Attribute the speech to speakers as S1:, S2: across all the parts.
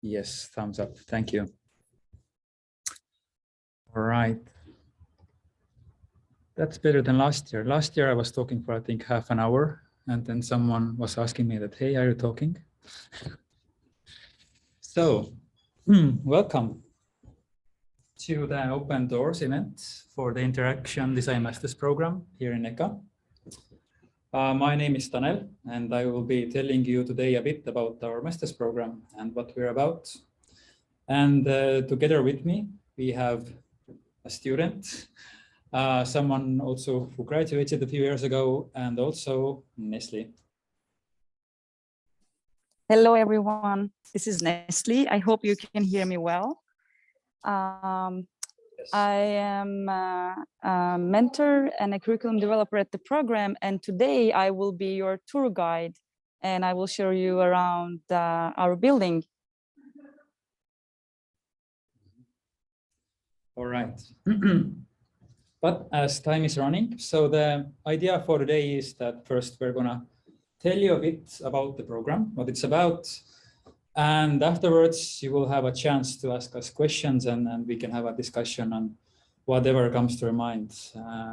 S1: Yes, thumbs up. Thank you. All right. That's better than last year. Last year I was talking for, I think, half an hour, and then someone was asking me that, hey, are you talking? So, welcome to the Open Doors event for the Interaction Design Master's Program here in EKA. My name is Tanel, and I will be telling you today a bit about our master's program and what we're about. And together with me, we have a student, someone also who graduated a few years ago, and also Nestle.
S2: Hello, everyone. This is Nestle. I hope you can hear me well.
S1: Yes.
S2: I am a mentor and a curriculum developer at the program, and today I will be your tour guide, and I will show you around our building.
S1: All right. But as time is running, so the idea for today is that first we're gonna tell you a bit about the program, what it's about, and afterwards you will have a chance to ask us questions, and we can have a discussion on whatever comes to your mind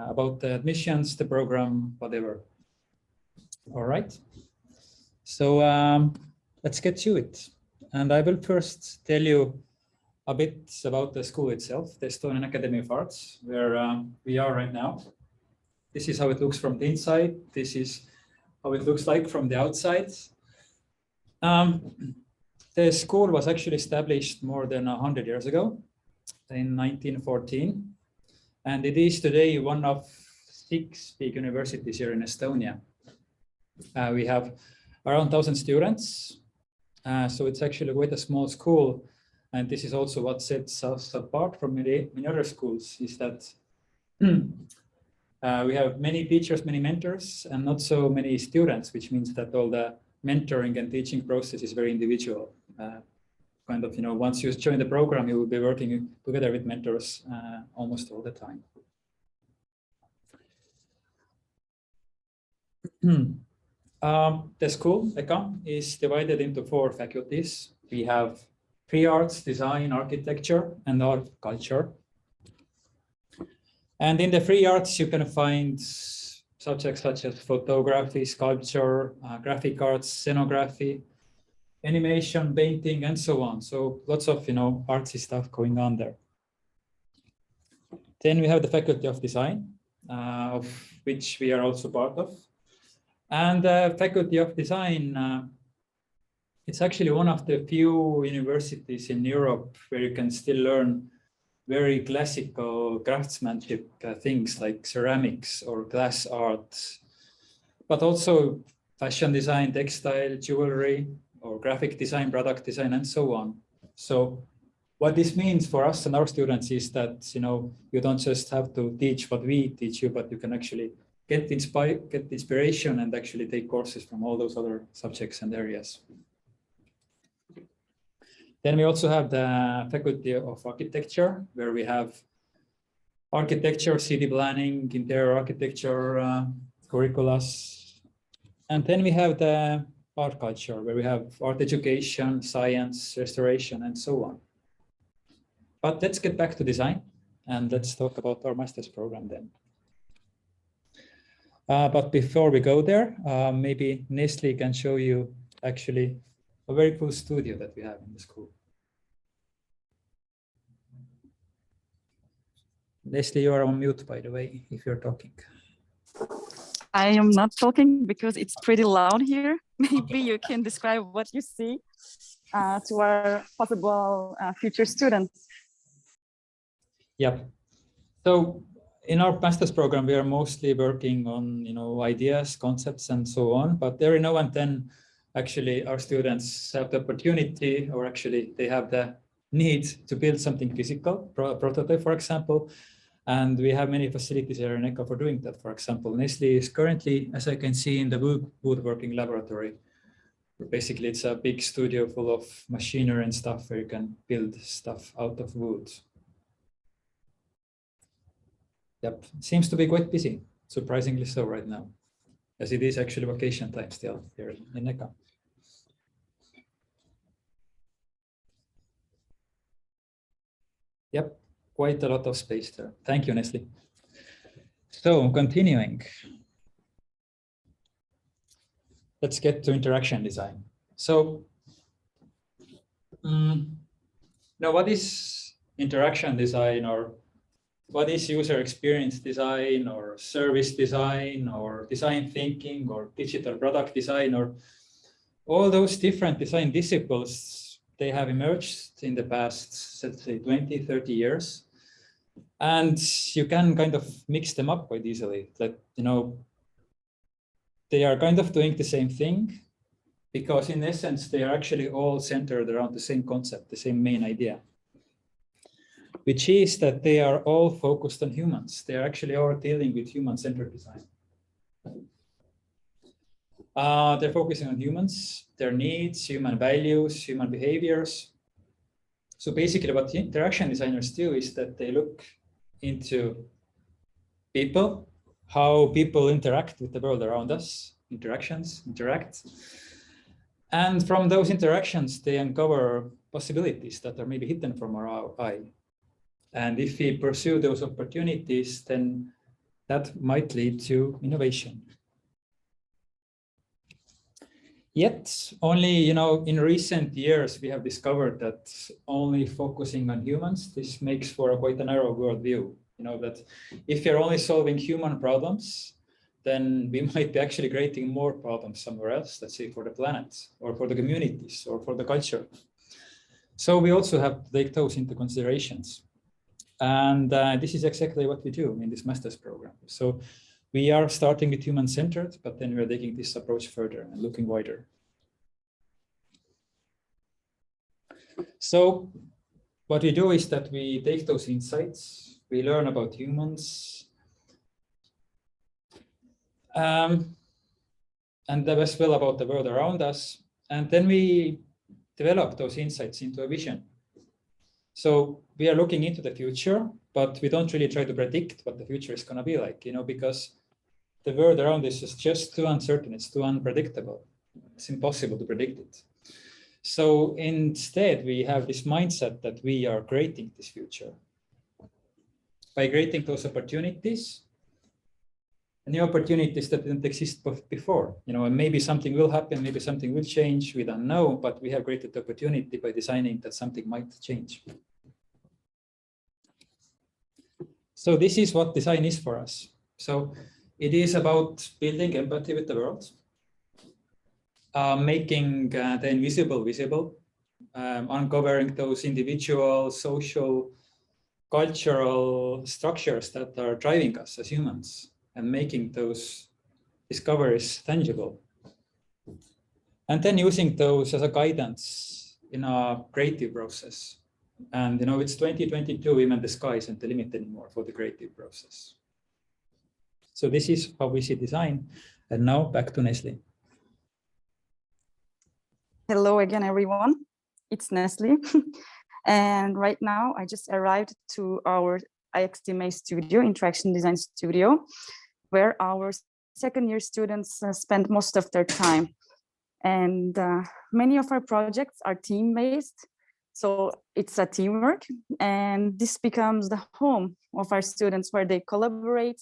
S1: about the admissions, the program, whatever. All right. So let's get to it. And I will first tell you a bit about the school itself, the Estonian Academy of Arts, where we are right now. This is how it looks from the inside. This is how it looks like from the outside. The school was actually established more than 100 years ago, in 1914. And it is today one of 6 big universities here in Estonia. We have around 1,000 students. So it's actually quite a small school. And this is also what sets us apart from many other schools, is that we have many teachers, many mentors, and not so many students, which means that all the mentoring and teaching process is very individual. Kind of, once you join the program, you will be working together with mentors almost all the time. The school, EKA, is divided into 4 faculties. We have free arts, design, architecture, and art culture. And in the free arts, you can find subjects such as photography, sculpture, graphic arts, scenography, animation, painting, and so on. So lots of, artsy stuff going on there. Then we have the Faculty of Design, of which we are also part of. And the Faculty of Design, it's actually one of the few universities in Europe where you can still learn very classical craftsmanship things like ceramics or glass art, but also fashion design, textile, jewelry, or graphic design, product design, and so on. So what this means for us and our students is that, you don't just have to teach what we teach you, but you can actually get inspiration and actually take courses from all those other subjects and areas. Then we also have the Faculty of Architecture, where we have architecture, city planning, interior architecture, curriculums. And then we have the art culture, where we have art education, science, restoration, and so on. But let's get back to design, and let's talk about our master's program then. But before we go there, maybe Nestle can show you actually a very cool studio that we have in the school. Nestle, you are on mute, by the way, if you're talking.
S2: I am not talking because it's pretty loud here. Maybe you can describe what you see to our possible future students.
S1: Yep. So in our master's program, we are mostly working on, ideas, concepts, and so on. But every now and then, actually, our students have the opportunity, or actually they have the need to build something physical, prototype, for example. And we have many facilities here in EKA for doing that. For example, Nestle is currently, as I can see, in the woodworking laboratory. Basically, it's a big studio full of machinery and stuff where you can build stuff out of wood. Yep, seems to be quite busy, surprisingly so right now, as it is actually vacation time still here in EKA. Yep, quite a lot of space there. Thank you, Nestle. So continuing, let's get to interaction design. So now what is interaction design, or what is user experience design, or service design, or design thinking, or digital product design, or all those different design disciplines? They have emerged in the past, let's say 20, 30 years. And you can kind of mix them up quite easily. That, you know, they are kind of doing the same thing, because in essence, they are actually all centered around the same concept, the same main idea, which is that they are all focused on humans. They are actually all dealing with human-centered design. They're focusing on humans, their needs, human values, human behaviors. So basically what the interaction designers do is that they look into people, how people interact with the world around us, interact. And from those interactions, they uncover possibilities that are maybe hidden from our eye. And if we pursue those opportunities, then that might lead to innovation. Yet only, in recent years, we have discovered that only focusing on humans, this makes for quite a narrow worldview. That if you're only solving human problems, then we might be actually creating more problems somewhere else, let's say for the planet or for the communities or for the culture. So we also have to take those into considerations. And this is exactly what we do in this master's program. So we are starting with human-centered, but then we're taking this approach further and looking wider. So what we do is that we take those insights, we learn about humans, and as well about the world around us, and then we develop those insights into a vision. So we are looking into the future, but we don't really try to predict what the future is going to be like, because the world around us is just too uncertain, it's too unpredictable. It's impossible to predict it. So instead, we have this mindset that we are creating this future. By creating those opportunities, new opportunities that didn't exist before, and maybe something will happen, maybe something will change, we don't know, but we have created the opportunity by designing that something might change. So this is what design is for us. So it is about building empathy with the world, making the invisible visible, uncovering those individual, social, cultural structures that are driving us as humans, and making those discoveries tangible. And then using those as a guidance in a creative process. And it's 2022, even the sky isn't the limit anymore for the creative process. So this is how we see design. And now back to Nestle.
S2: Hello again, everyone. It's Nestle. And right now I just arrived to our IxD.ma studio, Interaction Design Studio, where our second year students spend most of their time. And many of our projects are team-based. So it's a teamwork, and this becomes the home of our students, where they collaborate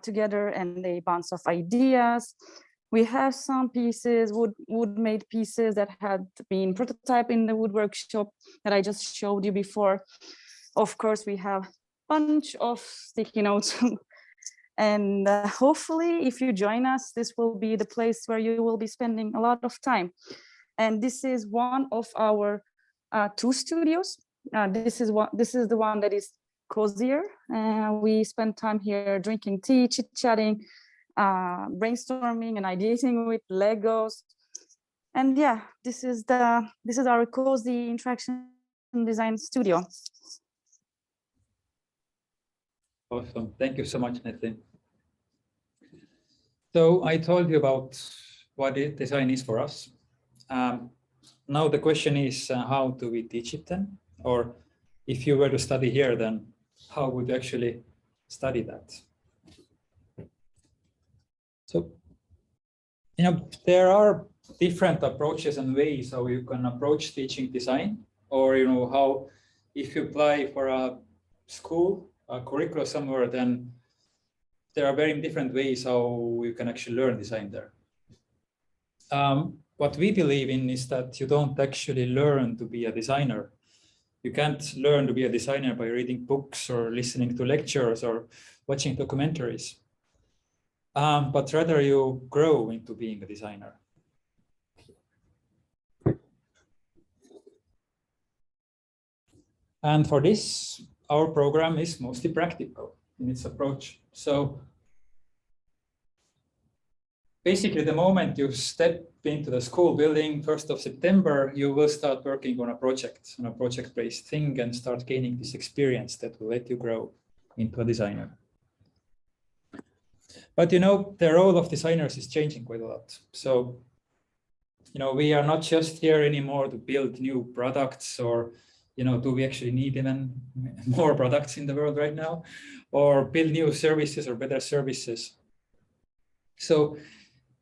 S2: together and they bounce off ideas. We have some pieces, wood-made pieces that had been prototyped in the wood workshop that I just showed you before. Of course, we have a bunch of sticky notes. And hopefully, if you join us, this will be the place where you will be spending a lot of time. And this is one of our 2 studios. This is the one that is cozier. We spend time here drinking tea, chit-chatting, brainstorming and ideating with Legos. And yeah, this is our cozy interaction design studio.
S1: Awesome. Thank you so much, Nestle. So I told you about what design is for us. Now the question is, how do we teach it then? Or if you were to study here, then how would you actually study that? So, there are different approaches and ways how you can approach teaching design, or how if you apply for a school, a curriculum somewhere, then there are very different ways how you can actually learn design there. What we believe in is that you don't actually learn to be a designer. You can't learn to be a designer by reading books or listening to lectures or watching documentaries, but rather you grow into being a designer. And for this, our program is mostly practical in its approach. So basically, the moment you step into the school building, 1st of September, you will start working on a project-based thing, and start gaining this experience that will let you grow into a designer. But, you know, the role of designers is changing quite a lot. So, you know, we are not just here anymore to build new products, or, you know, do we actually need even more products in the world right now, or build new services or better services? So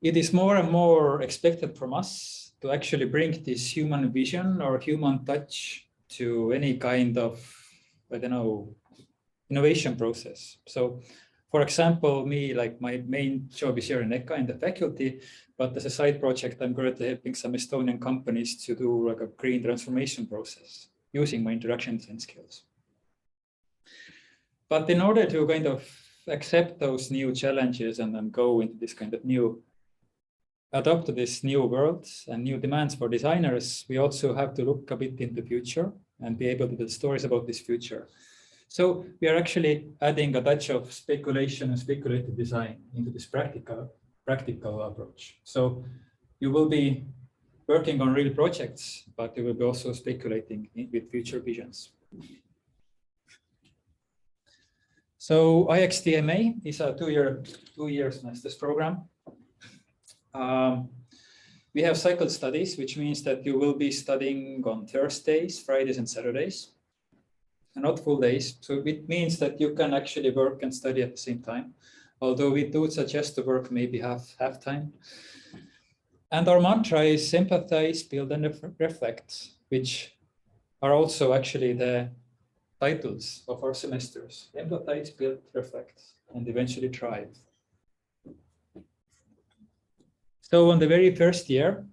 S1: it is more and more expected from us to actually bring this human vision or human touch to any kind of, I don't know, innovation process. So, for example, me, like my main job is here in EKA in the faculty, but as a side project, I'm currently helping some Estonian companies to do like a green transformation process using my interaction design skills. But in order to kind of accept those new challenges and then go into this kind of adapt to this new world and new demands for designers, we also have to look a bit in the future and be able to tell stories about this future. So we are actually adding a touch of speculation and speculative design into this practical approach. So you will be working on real projects, but you will be also speculating with future visions. So IxD.ma is a two-year master's program. We have cycle studies, which means that you will be studying on Thursdays, Fridays, and Saturdays, and not full days. So it means that you can actually work and study at the same time, although we do suggest to work maybe half time. And our mantra is empathize, build, and reflect, which are also actually the titles of our semesters: empathize, build, reflect, and eventually thrive. So on the very first year,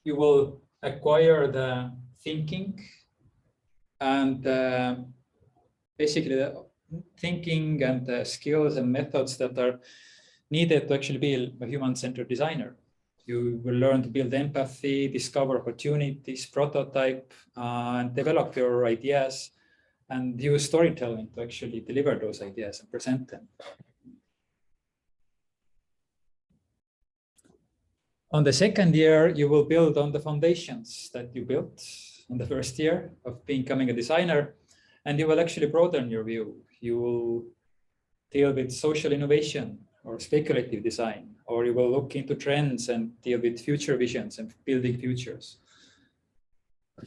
S1: you will acquire the thinking and basically the thinking and the skills and methods that are needed to actually be a human-centered designer. You will learn to build empathy, discover opportunities, prototype, and develop your ideas, and use storytelling to actually deliver those ideas and present them. On the second year, you will build on the foundations that you built in the first year of becoming a designer, and you will actually broaden your view. You will deal with social innovation or speculative design, or you will look into trends and deal with future visions and building futures.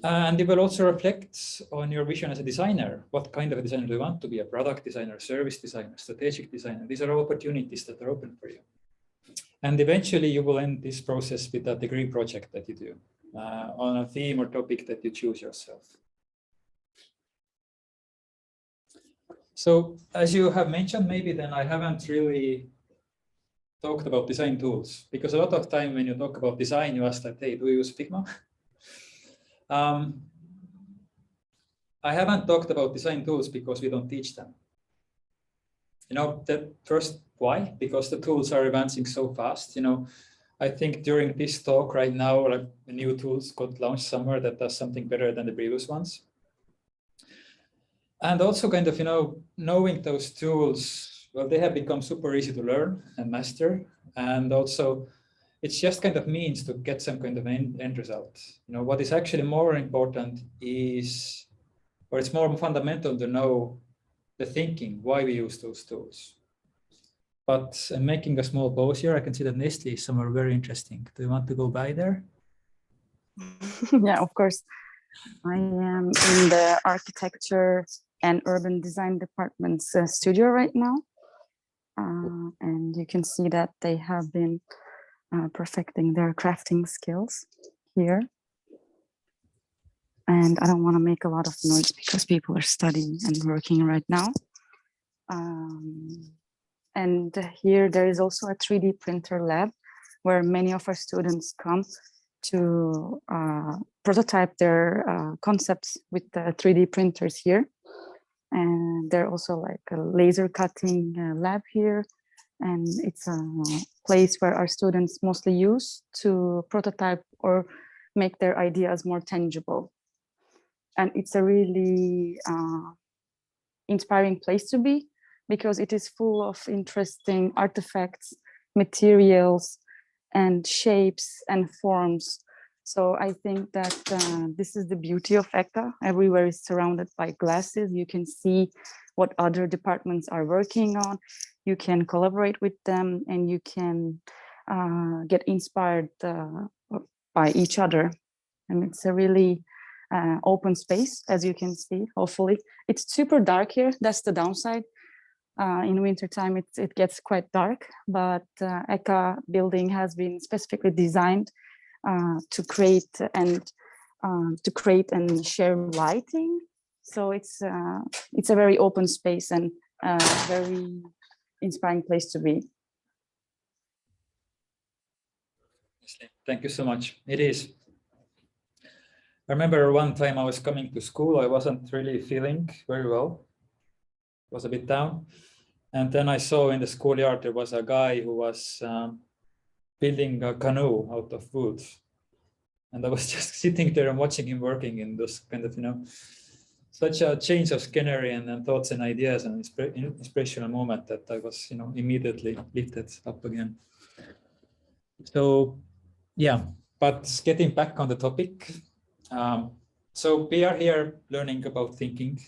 S1: And you will also reflect on your vision as a designer. What kind of a designer do you want to be? A product designer, service designer, strategic designer? These are all opportunities that are open for you. And eventually you will end this process with a degree project that you do on a theme or topic that you choose yourself. So as you have mentioned, maybe then I haven't really talked about design tools, because a lot of time when you talk about design, you ask that, hey, do you use Figma? I haven't talked about design tools because we don't teach them. You know, first, why? Because the tools are advancing so fast. You know, I think during this talk right now, like new tools got launched somewhere that does something better than the previous ones. And also kind of, you know, knowing those tools, well, they have become super easy to learn and master. And also it's just kind of means to get some kind of end result. You know, what is actually more important is, or it's more fundamental to know the thinking, why we use those tools. But I'm making a small pause here. I can see that Nestle is somewhere very interesting. Do you want to go by there?
S2: Yeah, of course. I am in the architecture and urban design department's studio right now. And you can see that they have been perfecting their crafting skills here. And I don't want to make a lot of noise because people are studying and working right now. And here there is also a 3D printer lab where many of our students come to prototype their concepts with the 3D printers here. And there also like a laser cutting lab here. And it's a place where our students mostly use to prototype or make their ideas more tangible. And it's a really inspiring place to be because it is full of interesting artifacts, materials, and shapes and forms. So I think that this is the beauty of EKA. Everywhere is surrounded by glasses. You can see what other departments are working on. You can collaborate with them and you can get inspired by each other. And it's a really open space, as you can see, hopefully. It's super dark here, that's the downside. In wintertime, it gets quite dark, but EKA building has been specifically designed to create and share lighting. So it's a very open space and a very inspiring place to be.
S1: Thank you so much. It is. I remember one time I was coming to school, I wasn't really feeling very well, was a bit down. And then I saw in the schoolyard, there was a guy who was building a canoe out of wood. And I was just sitting there and watching him working in this kind of, such a change of scenery and thoughts and ideas and inspirational moment that I was, immediately lifted up again. So, yeah, but getting back on the topic. So we are here learning about thinking,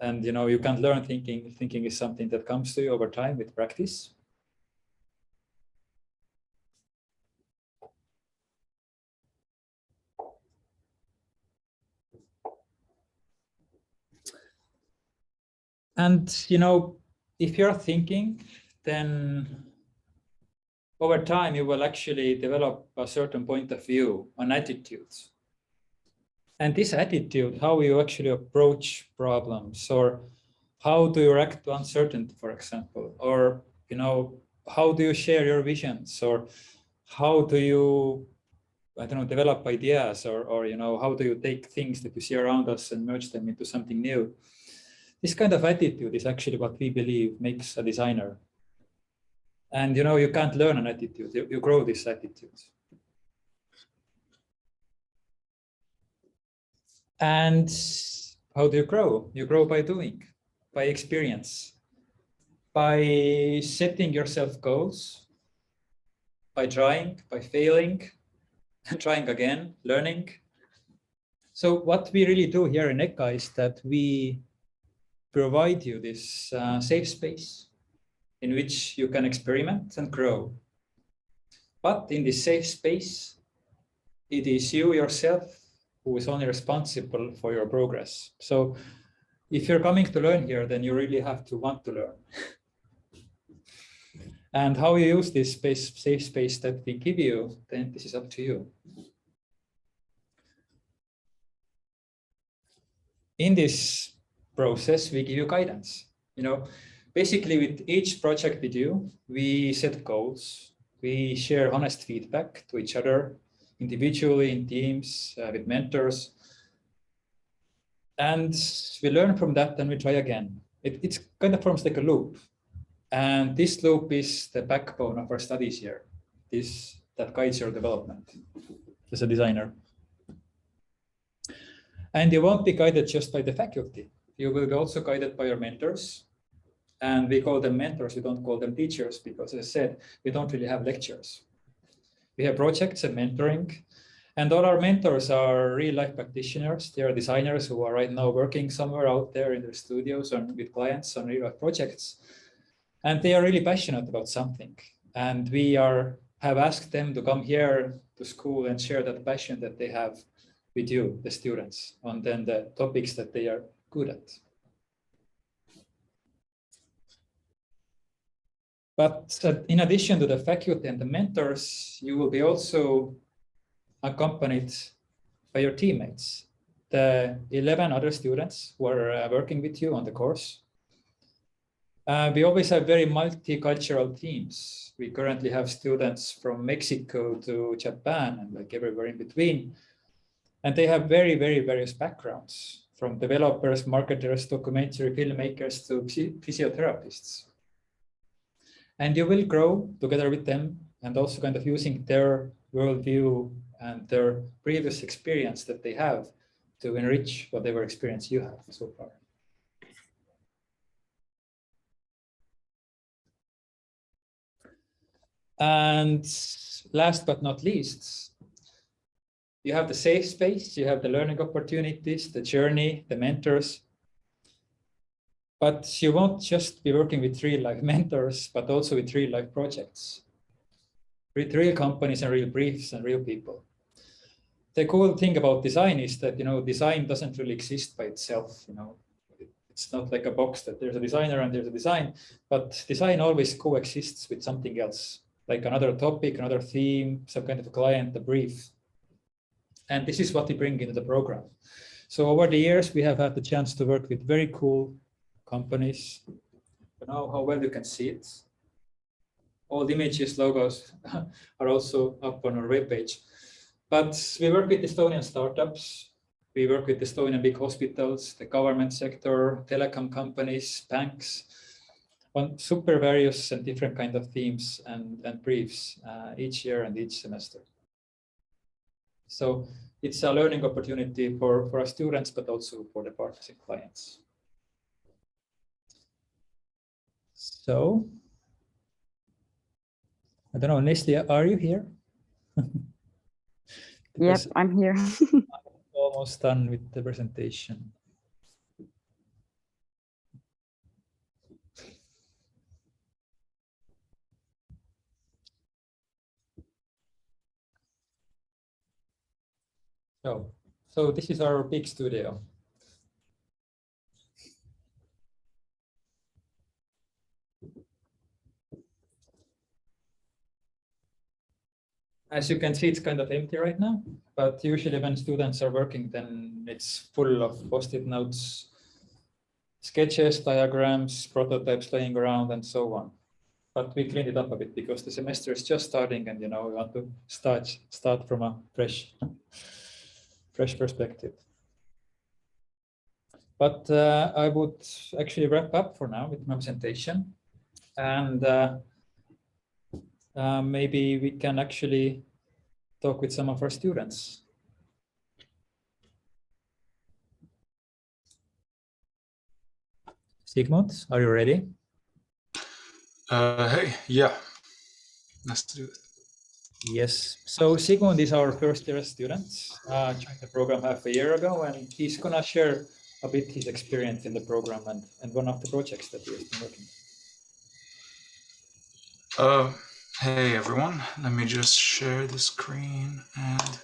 S1: and you can't learn thinking. Thinking is something that comes to you over time with practice. And if you're thinking, then over time you will actually develop a certain point of view, an attitude. And this attitude, how you actually approach problems, or how do you react to uncertainty, for example, or how do you share your visions, or how do you, I don't know, develop ideas, or how do you take things that you see around us and merge them into something new? This kind of attitude is actually what we believe makes a designer. And you can't learn an attitude, you grow this attitude. And how do you grow? You grow by doing, by experience, by setting yourself goals, by trying, by failing, and trying again, learning. So what we really do here in EKA is that we provide you this safe space in which you can experiment and grow. But in this safe space, it is you yourself who is only responsible for your progress. So if you're coming to learn here, then you really have to want to learn. And how you use this safe space that we give you, then this is up to you. In this process, we give you guidance. Basically with each project we do, we set goals, we share honest feedback to each other, individually, in teams, with mentors. And we learn from that and we try again. It kind of forms like a loop. And this loop is the backbone of our studies here. That guides your development as a designer. And you won't be guided just by the faculty. You will be also guided by your mentors. And we call them mentors, we don't call them teachers, because as I said, we don't really have lectures. We have projects and mentoring. And all our mentors are real life practitioners. They are designers who are right now working somewhere out there in their studios or with clients on real life projects. And they are really passionate about something. And we have asked them to come here to school and share that passion that they have with you, the students, on then the topics that they are good at. But in addition to the faculty and the mentors, you will be also accompanied by your teammates. the 11 other students who are working with you on the course. We always have very multicultural teams. We currently have students from Mexico to Japan and like everywhere in between. And they have very, very various backgrounds, from developers, marketers, documentary filmmakers to physiotherapists. And you will grow together with them and also kind of using their worldview and their previous experience that they have to enrich whatever experience you have so far. And last but not least, you have the safe space, you have the learning opportunities, the journey, the mentors. But you won't just be working with real-life mentors, but also with real-life projects, with real companies and real briefs and real people. The cool thing about design is that, design doesn't really exist by itself. It's not like a box that there's a designer and there's a design, but design always coexists with something else, like another topic, another theme, some kind of a client, a brief. And this is what we bring into the program. So over the years, we have had the chance to work with very cool companies. You know how well you can see it. All the images, logos are also up on our webpage. But we work with Estonian startups. We work with Estonian big hospitals, the government sector, telecom companies, banks, on super various and different kind of themes and briefs each year and each semester. So it's a learning opportunity for our students, but also for the partners and clients. So, I don't know, Nestle, are you here?
S2: Yep, I'm here.
S1: I'm almost done with the presentation. So this is our big studio. As you can see, it's kind of empty right now, but usually when students are working, then it's full of post-it notes, sketches, diagrams, prototypes laying around, and so on. But we cleaned it up a bit because the semester is just starting, and we want to start from a fresh perspective. But I would actually wrap up for now with my presentation, and maybe we can actually talk with some of our students. Sigmund, are you ready?
S3: Hey, yeah, let's do it.
S1: Yes, so Sigmund is our first year student, joined the program half a year ago, and he's gonna share a bit his experience in the program and one of the projects that he has been working
S3: on. Hey everyone, let me just share the screen and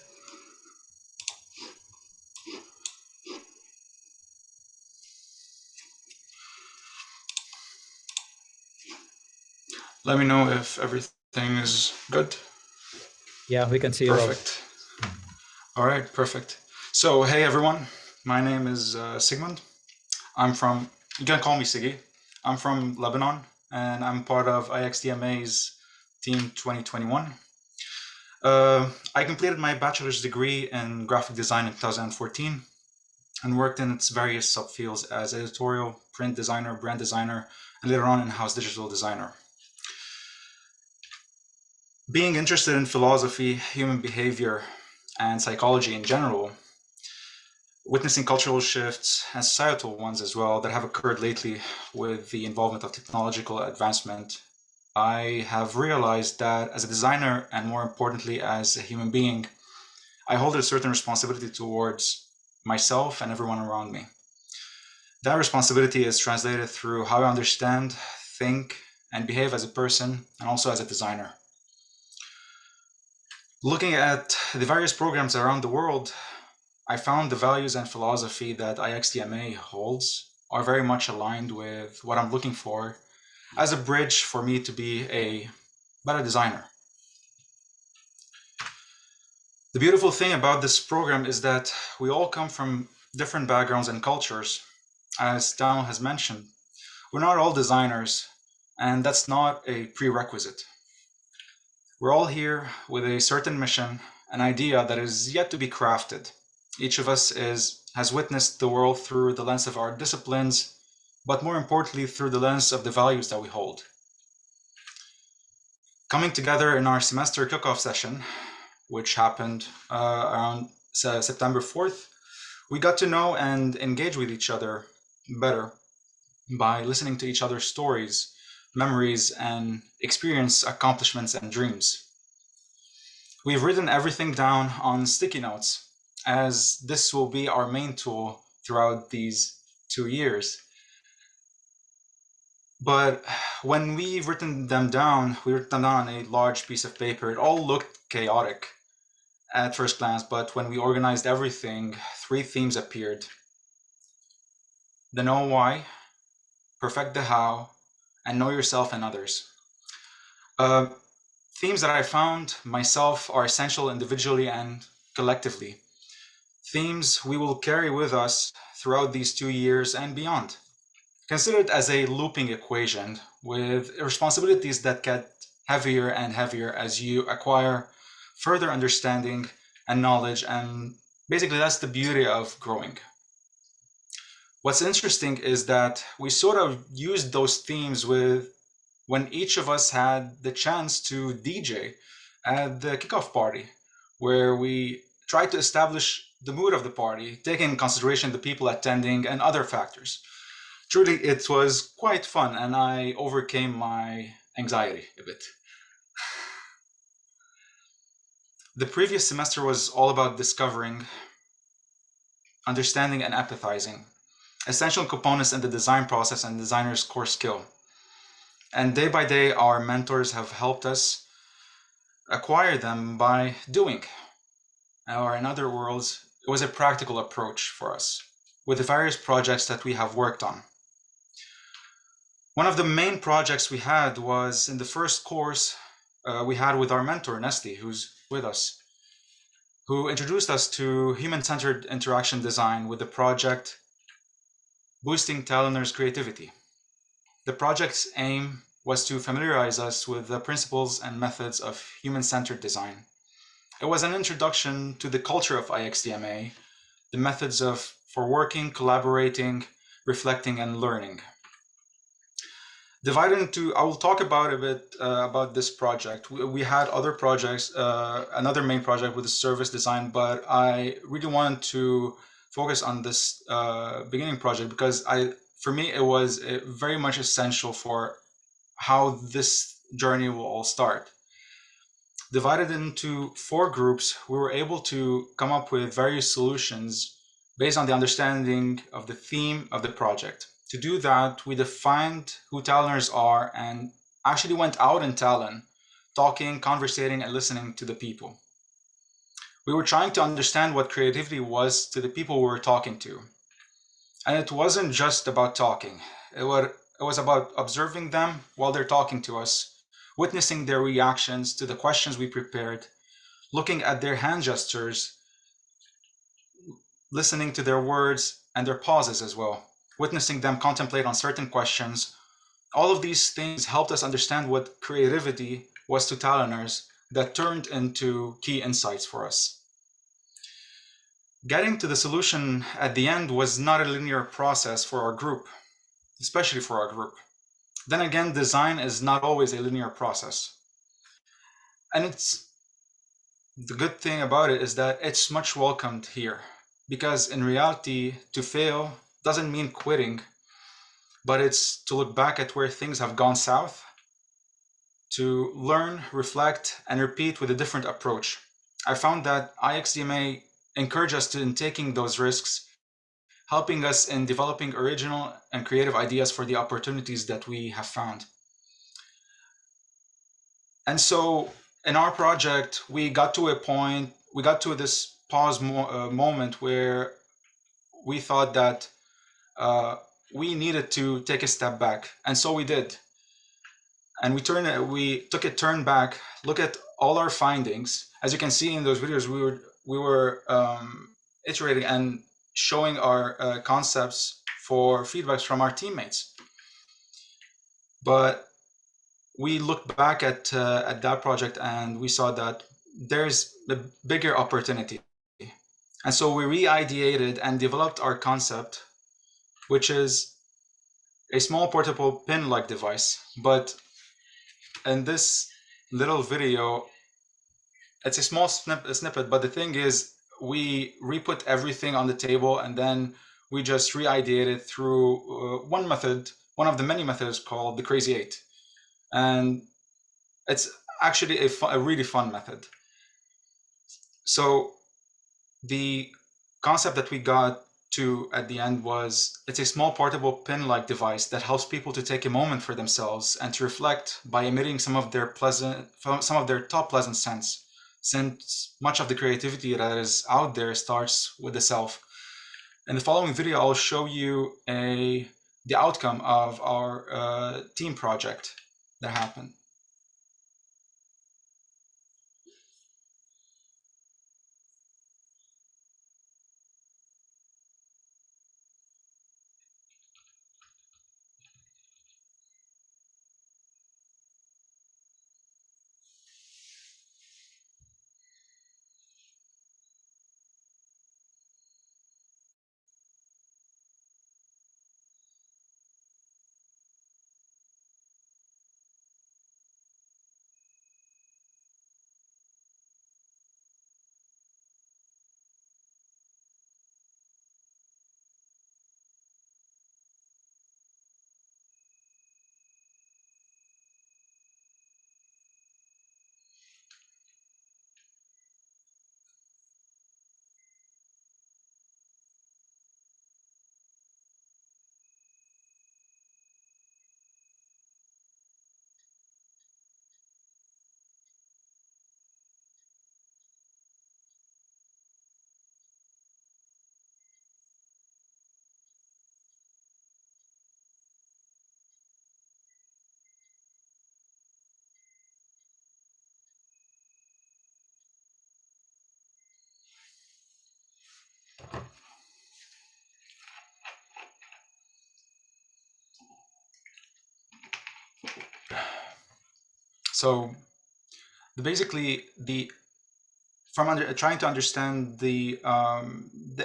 S3: let me know if everything is good.
S1: Yeah, we can see you.
S3: Perfect. All right, perfect. So, hey everyone, my name is Sigmund. You can call me Siggy. I'm from Lebanon, and I'm part of IxD.ma's team 2021. I completed my bachelor's degree in graphic design in 2014 and worked in its various subfields as editorial, print designer, brand designer, and later on in-house digital designer. Being interested in philosophy, human behavior, and psychology in general, witnessing cultural shifts and societal ones as well that have occurred lately with the involvement of technological advancement, I have realized that as a designer, and more importantly as a human being, I hold a certain responsibility towards myself and everyone around me. That responsibility is translated through how I understand, think, and behave as a person, and also as a designer. Looking at the various programs around the world, I found the values and philosophy that IxD.ma holds are very much aligned with what I'm looking for as a bridge for me to be a better designer. The beautiful thing about this program is that we all come from different backgrounds and cultures. As Daniel has mentioned, we're not all designers, and that's not a prerequisite. We're all here with a certain mission, an idea that is yet to be crafted. Each of us has witnessed the world through the lens of our disciplines, but more importantly, through the lens of the values that we hold. Coming together in our semester kickoff session, which happened around September 4th, we got to know and engage with each other better by listening to each other's stories, memories, and experience, accomplishments, and dreams. We've written everything down on sticky notes, as this will be our main tool throughout these 2 years. But when we've written them down, we wrote them down on a large piece of paper. It all looked chaotic at first glance, but when we organized everything, 3 themes appeared: the know why, perfect the how, and know yourself and others. Themes that I found myself are essential individually and collectively. Themes we will carry with us throughout these 2 years and beyond. Consider it as a looping equation with responsibilities that get heavier and heavier as you acquire further understanding and knowledge, and basically that's the beauty of growing. What's interesting is that we sort of used those themes when each of us had the chance to DJ at the kickoff party, where we tried to establish the mood of the party, taking into consideration the people attending and other factors. Truly, it was quite fun, and I overcame my anxiety a bit. The previous semester was all about discovering, understanding, and empathizing, essential components in the design process and designer's core skill. And day by day, our mentors have helped us acquire them by doing. Or in other words, it was a practical approach for us with the various projects that we have worked on. One of the main projects we had was in the first course we had with our mentor, Nestle, who's with us, who introduced us to human-centered interaction design with the project Boosting Talent Creativity. The project's aim was to familiarize us with the principles and methods of human-centered design. It was an introduction to the culture of IxD.ma, the methods for working, collaborating, reflecting, and learning. Divided into, I will talk about a bit about this project. We had other projects, another main project with the service design, but I really wanted to focus on this beginning project because for me, it was very much essential for how this journey will all start. Divided into 4 groups, we were able to come up with various solutions based on the understanding of the theme of the project. To do that, we defined who Talenters are and actually went out in Talent, talking, conversating, and listening to the people. We were trying to understand what creativity was to the people we were talking to. And it wasn't just about talking. It was about observing them while they're talking to us, witnessing their reactions to the questions we prepared, looking at their hand gestures, listening to their words and their pauses as well, witnessing them contemplate on certain questions. All of these things helped us understand what creativity was to Talenters that turned into key insights for us. Getting to the solution at the end was not a linear process for our group, especially for our group. Then again, design is not always a linear process. And the good thing about it is that it's much welcomed here, because in reality, to fail doesn't mean quitting, but it's to look back at where things have gone south, to learn, reflect, and repeat with a different approach. I found that IxD.ma encouraged us in taking those risks, helping us in developing original and creative ideas for the opportunities that we have found. And so in our project, we got to this pause moment where we thought that we needed to take a step back. And so we did. And we took a turn back, look at all our findings, As you can see in those videos, we were iterating and showing our concepts for feedbacks from our teammates. But we looked back at that project and we saw that there's a bigger opportunity. And so we re-ideated and developed our concept, which is a small portable pin-like device. But in this little video, it's a small snippet, but the thing is, we re-put everything on the table and then we just re-ideated through one method, one of the many methods called the Crazy 8. And it's actually a really fun method. So the concept that we got to at the end was, it's a small portable pin-like device that helps people to take a moment for themselves and to reflect by emitting some of their top pleasant scents, since much of the creativity that is out there starts with the self. In the following video, I'll show you the outcome of our team project that happened. So basically, trying to understand the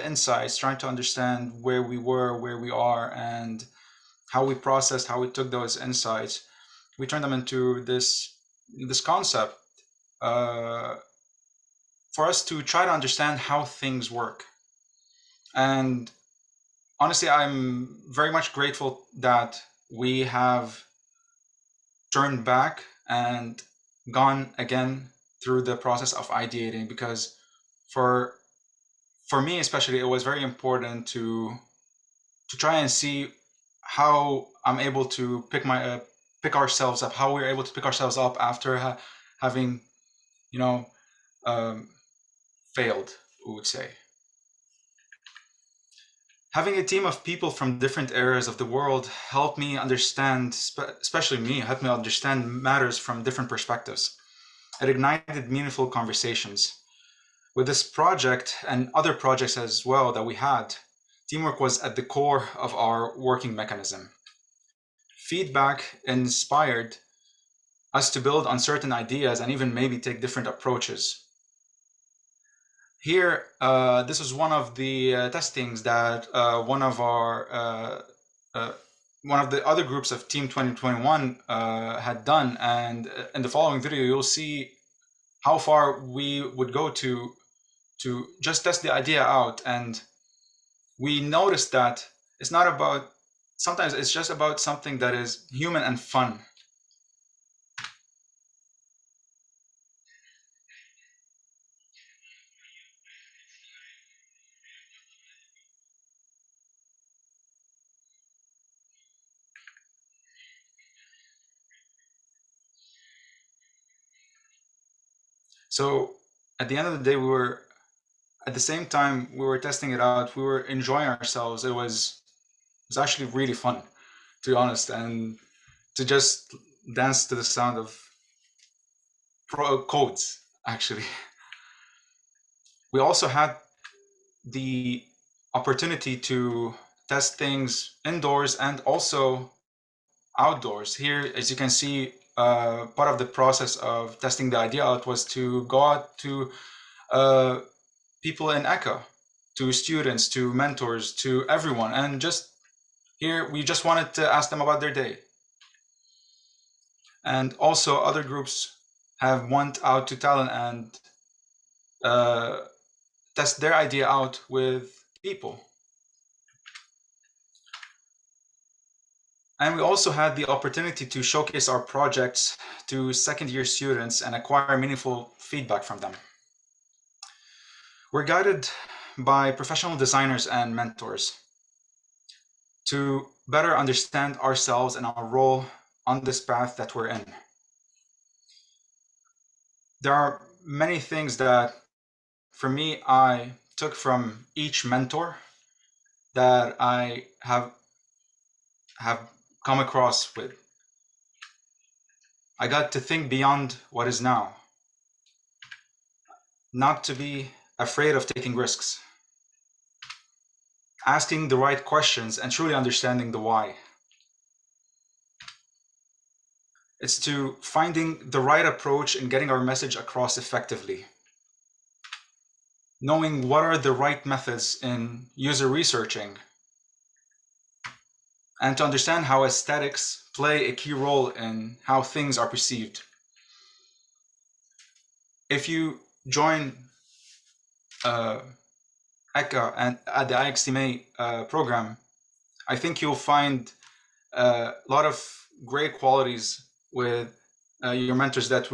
S3: insights, trying to understand where we were, where we are, and how we processed, how we took those insights, we turned them into this concept for us to try to understand how things work. And honestly, I'm very much grateful that we have turned back and gone again through the process of ideating, because for me especially, it was very important to try and see how I'm able to pick ourselves up, how we're able to pick ourselves up after having, failed, we would say. Having a team of people from different areas of the world helped me understand, especially me, helped me understand matters from different perspectives. It ignited meaningful conversations. With this project and other projects as well that we had, teamwork was at the core of our working mechanism. Feedback inspired us to build on certain ideas and even maybe take different approaches. Here, this was one of the testings that one of the other groups of Team 2021 had done, and in the following video, you'll see how far we would go to just test the idea out. And we noticed that it's not about, sometimes it's just about something that is human and fun. So at the end of the day, at the same time we were testing it out, we were enjoying ourselves. It was actually really fun, to be honest, and to just dance to the sound of codes, actually. We also had the opportunity to test things indoors and also outdoors. Here, as you can see, part of the process of testing the idea out was to go out to people in EKA, to students, to mentors, to everyone. And just here, we just wanted to ask them about their day. And also other groups have went out to Tallinn and test their idea out with people. And we also had the opportunity to showcase our projects to second-year students and acquire meaningful feedback from them. We're guided by professional designers and mentors to better understand ourselves and our role on this path that we're in. There are many things that, for me, I took from each mentor that I have come across with. I got to think beyond what is now, not to be afraid of taking risks, asking the right questions and truly understanding the why. It's to finding the right approach and getting our message across effectively. Knowing what are the right methods in user researching, and to understand how aesthetics play a key role in how things are perceived. If you join EKA and at the IxD.ma program, I think you'll find a lot of great qualities with your mentors that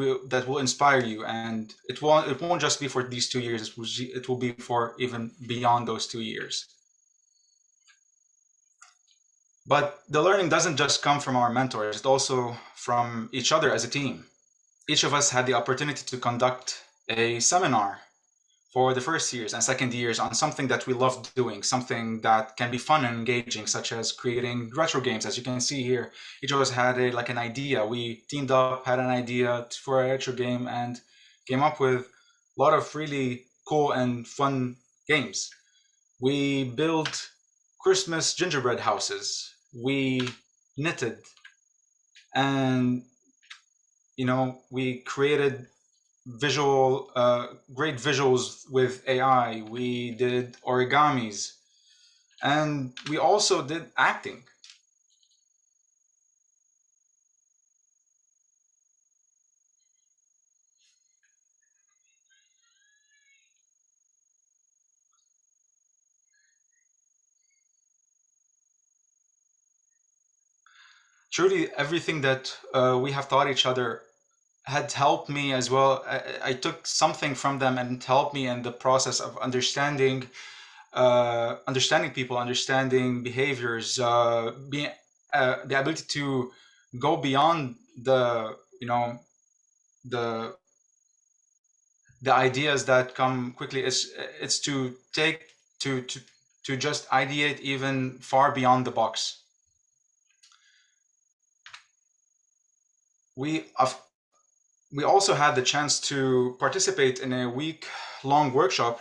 S3: will inspire you, and it won't just be for these 2 years. It will be for even beyond those 2 years. But the learning doesn't just come from our mentors; it's also from each other as a team. Each of us had the opportunity to conduct a seminar for the first years and second years on something that we love doing, something that can be fun and engaging, such as creating retro games. As you can see here, each of us had an idea. We teamed up, had an idea for a retro game, and came up with a lot of really cool and fun games. We built Christmas gingerbread houses. We knitted, and we created great visuals with AI. We did origamis, and we also did acting. Truly, everything that we have taught each other had helped me as well. I took something from them and it helped me in the process of understanding people, understanding behaviors, the ability to go beyond the ideas that come quickly. It's to just ideate even far beyond the box. We also had the chance to participate in a week-long workshop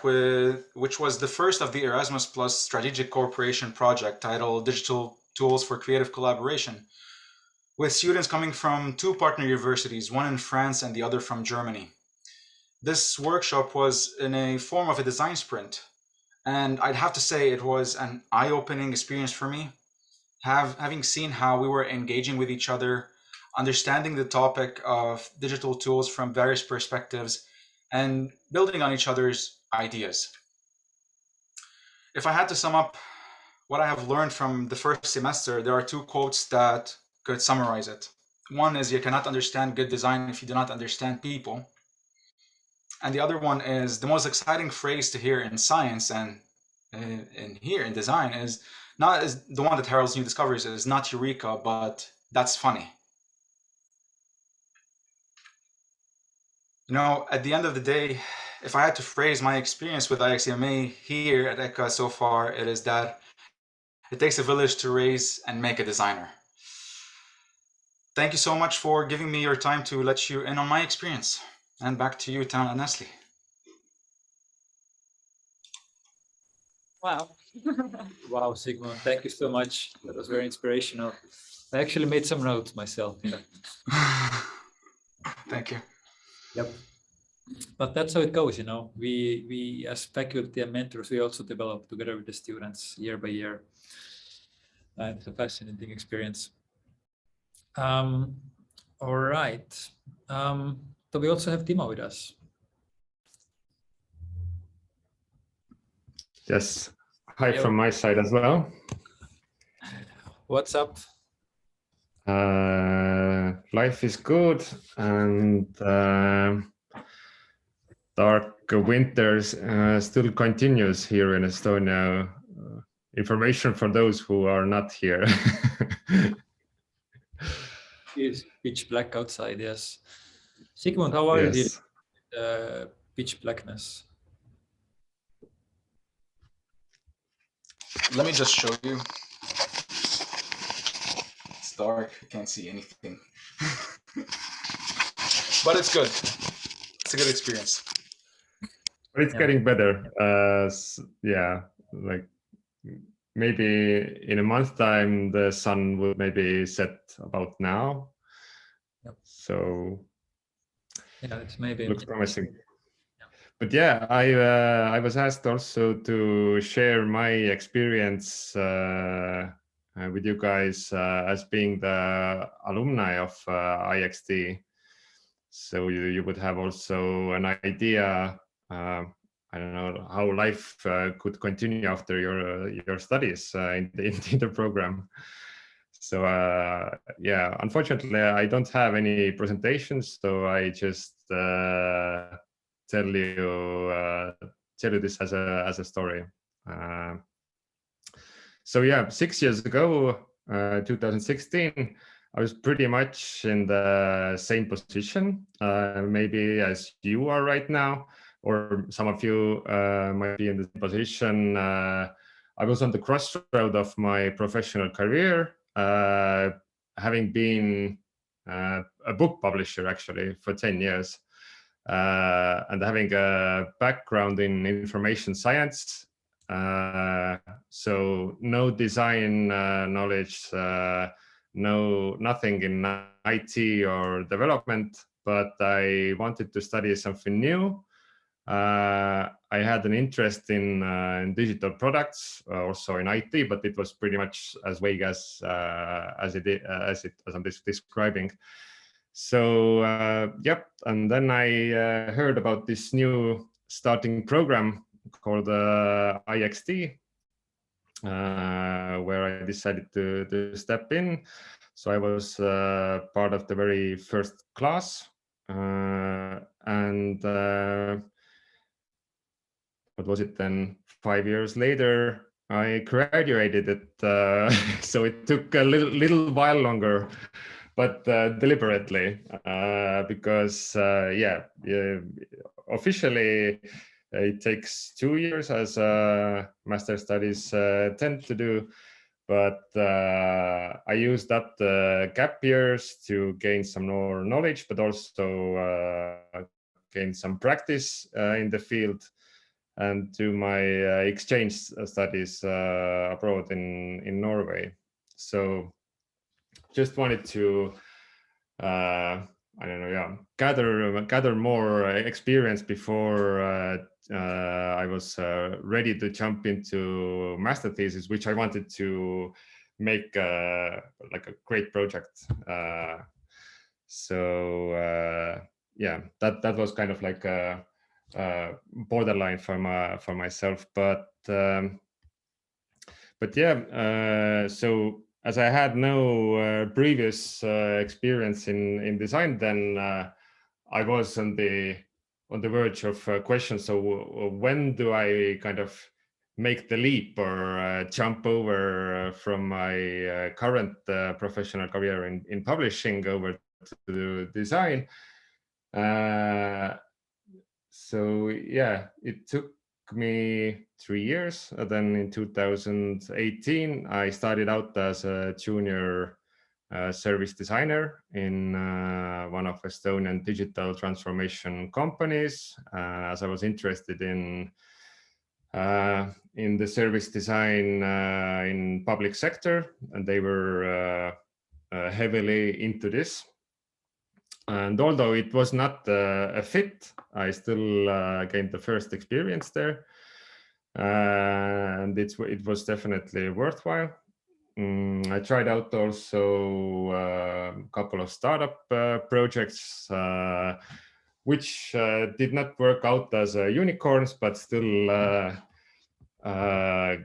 S3: which was the first of the Erasmus Plus Strategic Cooperation Project, titled Digital Tools for Creative Collaboration, with students coming from 2 partner universities, one in France and the other from Germany. This workshop was in a form of a design sprint, and I'd have to say it was an eye-opening experience for me, having seen how we were engaging with each other, understanding the topic of digital tools from various perspectives, and building on each other's ideas. If I had to sum up what I have learned from the first semester, there are 2 quotes that could summarize it. One is, you cannot understand good design if you do not understand people. And the other one is, the most exciting phrase to hear in science and here in design is the one that heralds new discoveries, is not eureka, but that's funny. At the end of the day, if I had to phrase my experience with IxD.ma here at EKA so far, it is that it takes a village to raise and make a designer. Thank you so much for giving me your time to let you in on my experience. And back to you, Tan and Nestle.
S2: Wow.
S1: Wow, Sigmund, thank you so much. That was very inspirational. I actually made some notes myself.
S3: Thank you.
S1: Yep. But that's how it goes, you know. We as faculty and mentors, we also develop together with the students year by year. And it's a fascinating experience. All right. So we also have Timo with us.
S4: Yes. Hi
S1: Yo.
S4: from my side as well.
S1: What's up?
S4: Life is good, and dark winters still continues here in Estonia. Information for those who are not here.
S1: It's pitch black outside, yes. Sigmund, how are you dealing with pitch blackness?
S3: Let me just show you. It's dark, you can't see anything. But it's good. It's a good experience.
S4: But it's getting better. Yeah, like maybe in a month's time, the sun will maybe set about now.
S1: Yep.
S4: So
S1: yeah, it's maybe
S4: looks promising. But yeah, I was asked also to share my experience with you guys as being the alumni of IxD. So you would have also an idea, I don't know, how life could continue after your studies in the program. So yeah, unfortunately, I don't have any presentations, so I just tell you this as a story. So yeah, 6 years ago, 2016, I was pretty much in the same position, maybe as you are right now, or some of you might be in the same position. I was on the crossroad of my professional career, having been a book publisher actually for 10 years. And having a background in information science, so no design knowledge, nothing in IT or development, but I wanted to study something new. I had an interest in digital products, also in IT, but it was pretty much as vague as I'm describing. So yep, and then I heard about this new starting program called IxD, where I decided to step in. So I was part of the very first class, and what was it then? 5 years later, I graduated it. So it took a little while longer, but deliberately, because yeah, officially it takes 2 years, as master studies tend to do. But I used up the gap years to gain some more knowledge, but also gain some practice in the field, and do my exchange studies abroad in Norway. So just wanted to I don't know, yeah, gather more experience before I was ready to jump into master thesis, which I wanted to make like a great project. So yeah, that was kind of like a borderline for myself, but yeah, so as I had no previous experience in design, then I was on the verge of questions. So when do I kind of make the leap or jump over from my current professional career in publishing over to design? So yeah, it took me 3 years. Then in 2018, I started out as a junior service designer in one of Estonian digital transformation companies, as I was interested in in the service design in public sector, and they were heavily into this. And although it was not a fit, I still gained the first experience there, and it was definitely worthwhile. I tried out also a couple of startup projects, which did not work out as unicorns, but still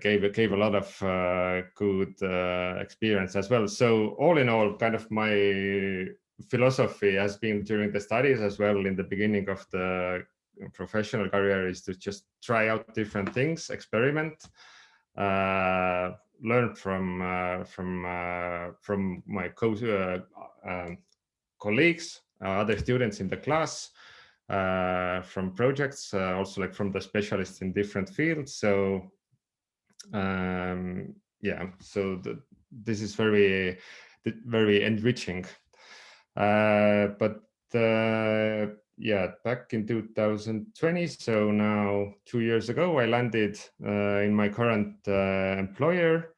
S4: gave a lot of good experience as well. So all in all, kind of my philosophy has been during the studies as well in the beginning of the professional career is to just try out different things, experiment, learn from my colleagues, other students in the class, from projects, also like from the specialists in different fields. So yeah, so this is very enriching. But yeah, back in 2020, so now 2 years ago, I landed in my current employer,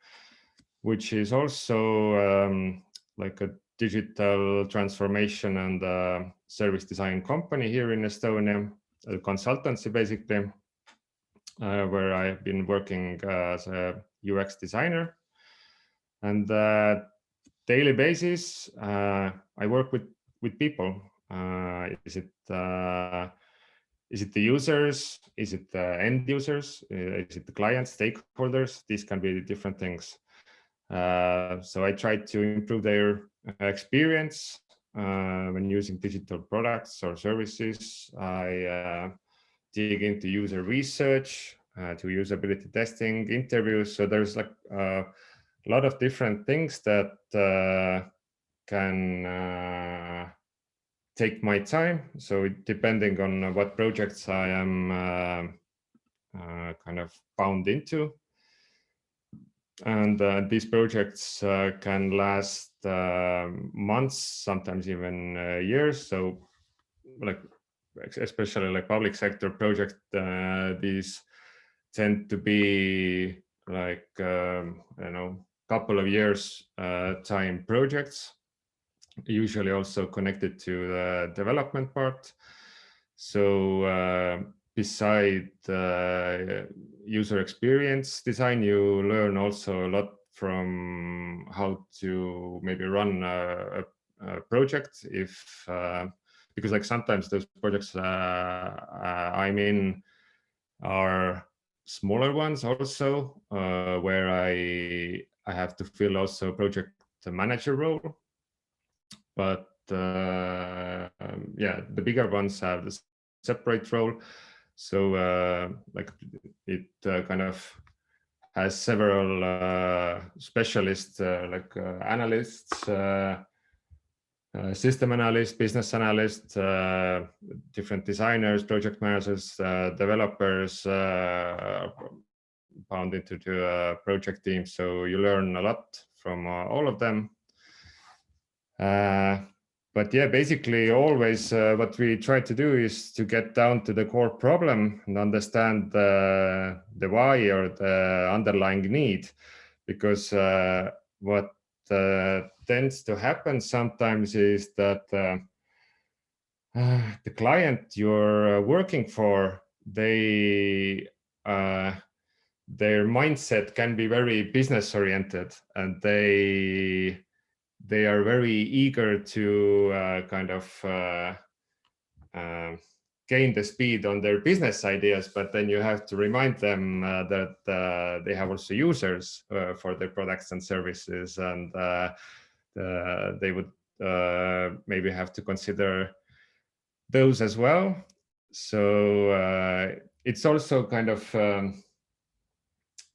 S4: which is also like a digital transformation and service design company here in Estonia, a consultancy basically, where I've been working as a UX designer. And daily basis, I work with people. Is it the users? Is it the end users? Is it the clients, stakeholders? These can be different things. So I try to improve their experience when using digital products or services. I dig into user research, to usability testing, interviews. So there's like a lot of different things that can take my time. So depending on what projects I am kind of bound into. And these projects can last months, sometimes even years. So like, especially like public sector projects, these tend to be like, couple of years time projects, usually also connected to the development part. So beside user experience design, you learn also a lot from how to maybe run a project, if because like sometimes those projects I'm in are smaller ones also, where I have to fill also project manager role. But yeah, the bigger ones have the separate role. So like it kind of has several specialists, like analysts, system analysts, business analysts, different designers, project managers, developers bound into the project team. So you learn a lot from all of them. But yeah, basically always what we try to do is to get down to the core problem and understand the why or the underlying need, because what tends to happen sometimes is that the client you're working for, their mindset can be very business oriented, and they are very eager to kind of gain the speed on their business ideas, but then you have to remind them that they have also users for their products and services, and they would maybe have to consider those as well. So it's also kind of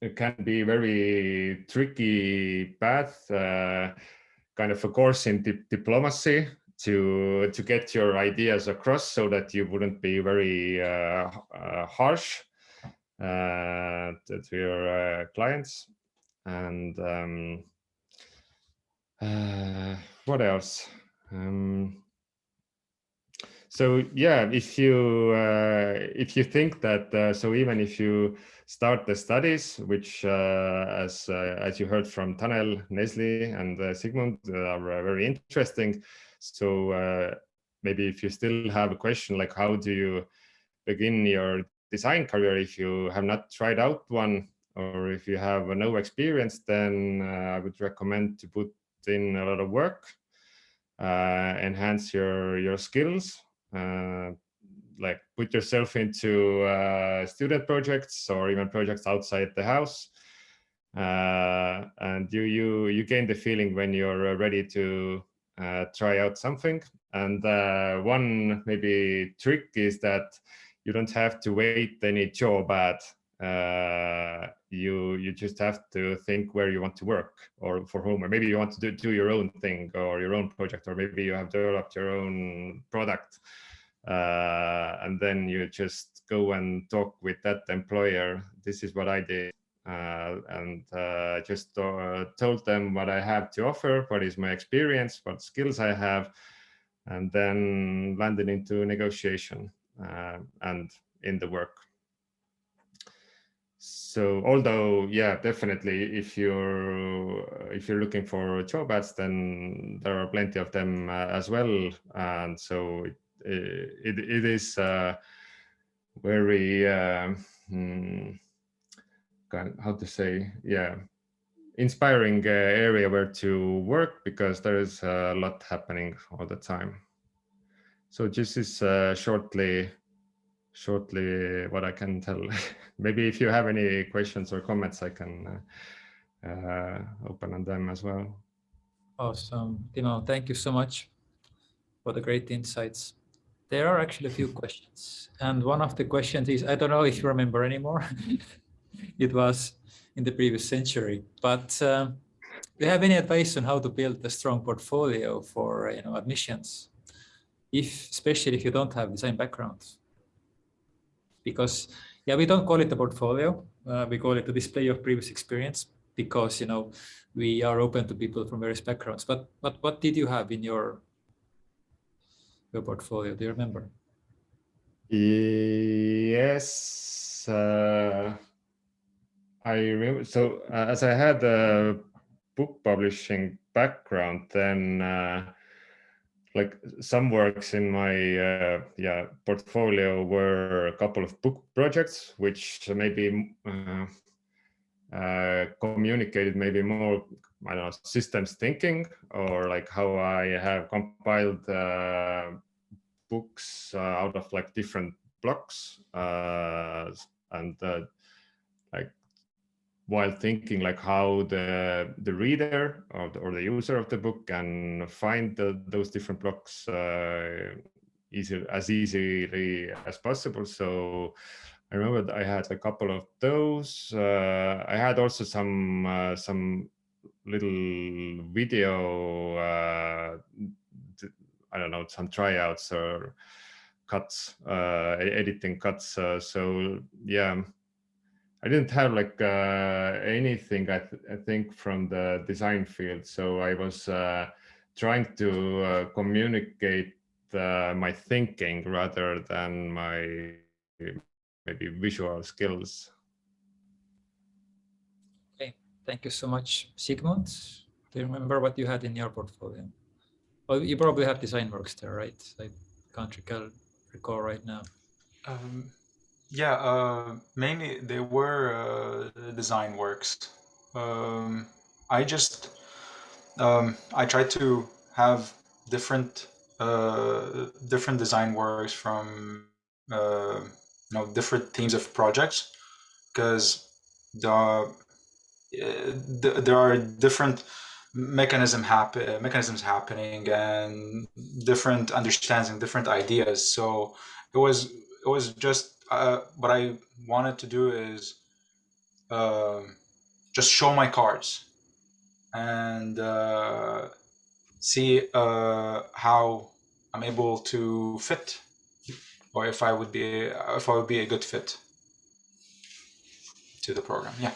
S4: it can be very tricky path, kind of a course in diplomacy to get your ideas across, so that you wouldn't be very harsh to your clients. And what else? So yeah, if you think that so even if you start the studies, which as you heard from Tanel, Nesli, and Sigmund, are very interesting. So maybe if you still have a question like how do you begin your design career if you have not tried out one, or if you have no experience, then I would recommend to put in a lot of work, enhance your skills, like put yourself into student projects or even projects outside the house, and you gain the feeling when you're ready to try out something. And one maybe trick is that you don't have to wait any job at. You just have to think where you want to work or for whom, or maybe you want to do your own thing or your own project, or maybe you have developed your own product, and then you just go and talk with that employer. This is what I did, and just told them what I have to offer, what is my experience, what skills I have, and then landed into negotiation and in the work. So although, yeah, definitely, if you're looking for job ads, then there are plenty of them as well, and so it is very how to say, yeah, inspiring area where to work, because there is a lot happening all the time. So this is shortly what I can tell. Maybe if you have any questions or comments, I can open on them as well.
S1: Awesome. Timo, thank you so much for the great insights. There are actually a few questions. And one of the questions is, I don't know if you remember anymore. It was in the previous century, but do you have any advice on how to build a strong portfolio for admissions, especially if you don't have design background? Because yeah, we don't call it a portfolio. We call it a display of previous experience, because we are open to people from various backgrounds. But what did you have in your portfolio? Do you remember?
S4: Yes, I remember. So as I had a book publishing background, then like some works in my portfolio were a couple of book projects, which maybe communicated maybe more, I don't know, systems thinking, or like how I have compiled books out of like different blocks, and like while thinking like how the reader or the user of the book can find those different blocks as easily as possible. So I remember that I had a couple of those. I had also some little video, I don't know, some tryouts or cuts, editing cuts. So yeah, I didn't have like anything I think from the design field. So I was trying to communicate my thinking rather than my maybe visual skills.
S1: Okay, thank you so much. Sigmund, do you remember what you had in your portfolio? Well, you probably have design works there, right? I can't recall right now.
S3: Yeah, mainly they were design works. I just I tried to have different design works from different themes of projects, because there are different mechanisms happening and different understandings, different ideas. So it was just what I wanted to do is just show my cards and see how I'm able to fit, or if I would be a good fit to the program. Yeah.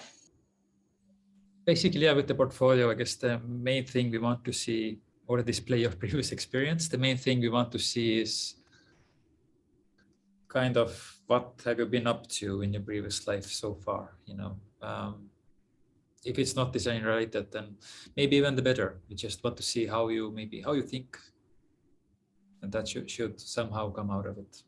S1: Basically, yeah, with the portfolio, I guess the main thing we want to see, or a display of previous experience, the main thing we want to see is kind of what have you been up to in your previous life so far, you know. If it's not design related, then maybe even the better. We just want to see how you think, and that should somehow come out of it.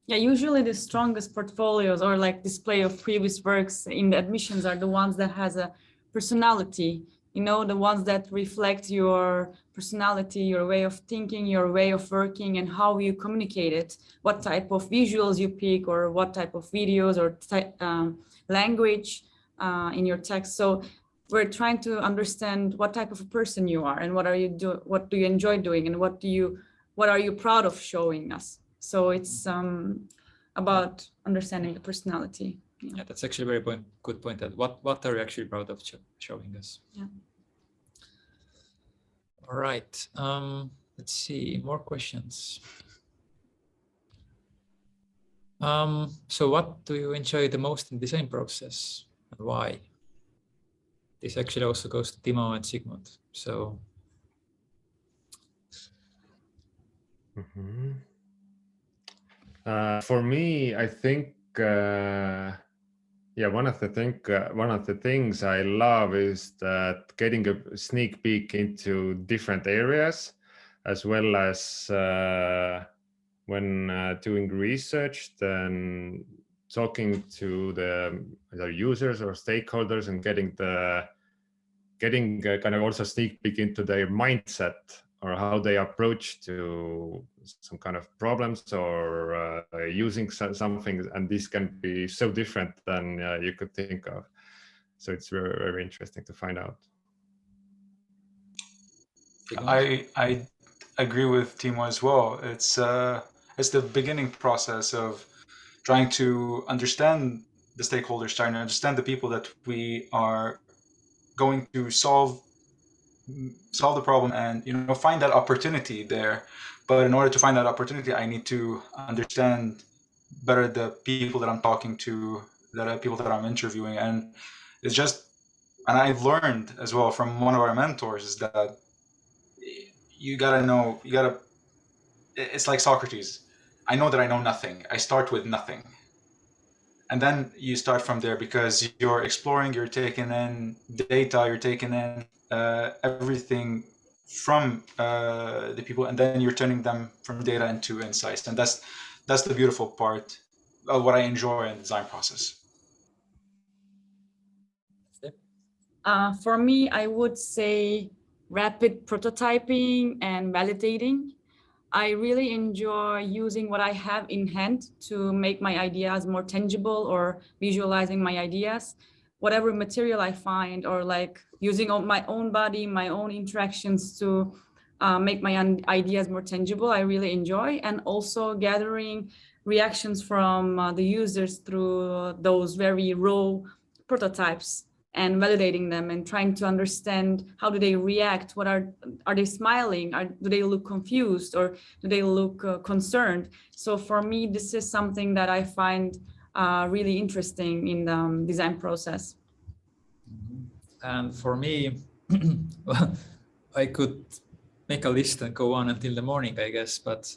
S2: Yeah, usually the strongest portfolios or like display of previous works in the admissions are the ones that has a personality, you know, the ones that reflect your personality, your way of thinking, your way of working, and how you communicate it, what type of visuals you pick, or what type of videos or language in your text. So we're trying to understand what type of a person you are, and what do you enjoy doing, and what are you proud of showing us. So it's about understanding the personality.
S1: Yeah, that's actually a very good point. That what are you actually proud of showing us?
S2: Yeah.
S1: All right. Let's see, more questions. So what do you enjoy the most in design process, and why? This actually also goes to Timo and Sigmund. So.
S4: Mm-hmm. For me, I think, yeah, one of the things I love is that getting a sneak peek into different areas, as well as when doing research, then talking to the users or stakeholders and getting kind of also sneak peek into their mindset, or how they approach to some kind of problems, or using something, and this can be so different than you could think of. So it's very, very interesting to find out.
S3: I agree with Timo as well. It's the beginning process of trying to understand the stakeholders, trying to understand the people that we are going to solve the problem, and find that opportunity there. But in order to find that opportunity, I need to understand better the people that I'm talking to, the people that I'm interviewing. And it's just, and I've learned as well from one of our mentors, is that it's like Socrates. I know that I know nothing. I start with nothing. And then you start from there, because you're exploring, you're taking in data, you're taking in everything from the people, and then you're turning them from data into insights. And that's the beautiful part of what I enjoy in the design process.
S2: For me, I would say rapid prototyping and validating. I really enjoy using what I have in hand to make my ideas more tangible, or visualizing my ideas, whatever material I find, or like using my own body, my own interactions to make my ideas more tangible. I really enjoy, and also gathering reactions from the users through those very raw prototypes, and validating them, and trying to understand how do they react, what are they smiling, do they look confused, or do they look concerned. So for me, this is something that I find really interesting in the design process.
S1: And for me, well, I could make a list and go on until the morning, I guess, but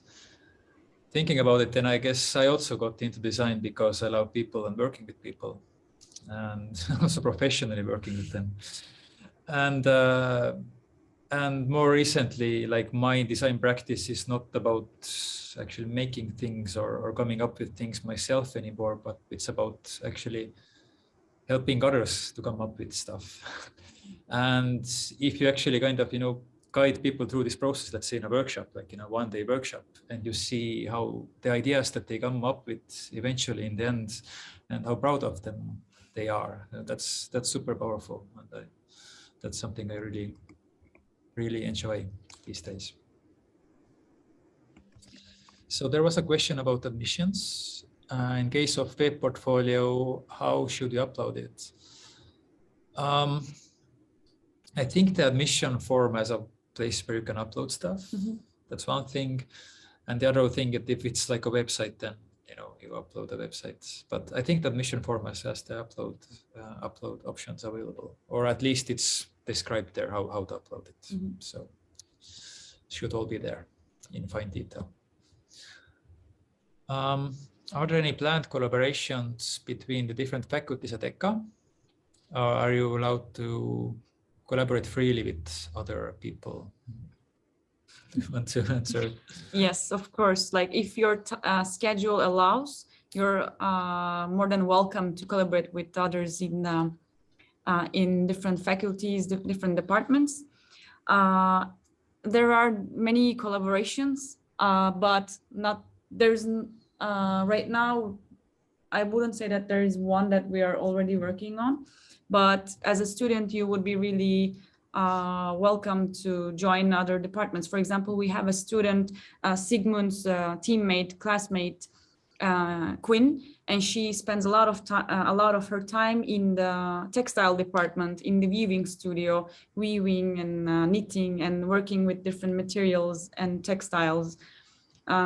S1: thinking about it, then I guess I also got into design because I love people and working with people, and also professionally working with them. And more recently, like, my design practice is not about actually making things or coming up with things myself anymore, but it's about actually helping others to come up with stuff. And if you actually kind of, guide people through this process, let's say in a workshop, like in a one-day workshop, and you see how the ideas that they come up with eventually in the end, and how proud of them they are, that's super powerful. And that's something I really, really enjoy these days. So there was a question about admissions. In case of web portfolio, how should you upload it? I think the admission form has a place where you can upload stuff. Mm-hmm. That's one thing. And the other thing, if it's like a website, then you upload the website. But I think the admission form has the upload options available, or at least it's described there how to upload it. Mm-hmm. So it should all be there in fine detail. Are there any planned collaborations between the different faculties at EKA? Or are you allowed to collaborate freely with other people? You want to answer?
S2: Yes, of course. Like if your schedule allows, you're more than welcome to collaborate with others in different faculties, different departments. There are many collaborations, but right now, I wouldn't say that there is one that we are already working on, but as a student, you would be really welcome to join other departments. For example, we have a student, Sigmund's teammate, classmate, Quinn, and she spends a lot of her time in the textile department, in the weaving studio, weaving and knitting and working with different materials and textiles.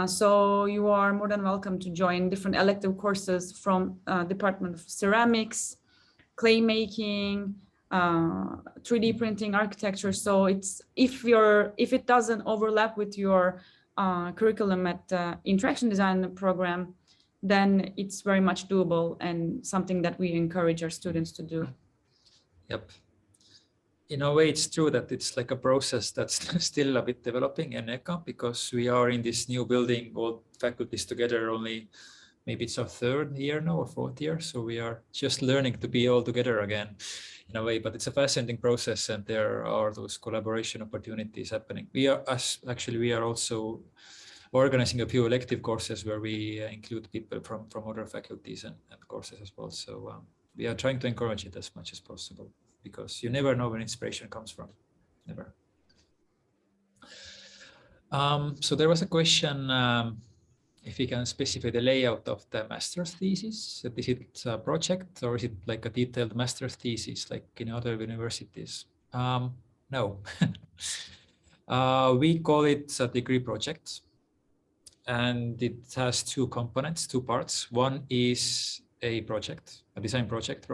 S2: So you are more than welcome to join different elective courses from Department of Ceramics, clay making, 3D printing, architecture. So if it doesn't overlap with your curriculum at Interaction Design program, then it's very much doable and something that we encourage our students to do.
S1: Yep. In a way, it's true that it's like a process that's still a bit developing in EKA, because we are in this new building, all faculties together, only maybe it's our third year now or fourth year. So we are just learning to be all together again in a way, but it's a fascinating process, and there are those collaboration opportunities happening. We are also organizing a few elective courses where we include people from other faculties and courses as well. So we are trying to encourage it as much as possible, because you never know where inspiration comes from, never. So there was a question if we can specify the layout of the master's thesis. Is it a project or is it like a detailed master's thesis like in other universities? No. We call it a degree project, and it has two components, two parts. One is a project, a design project,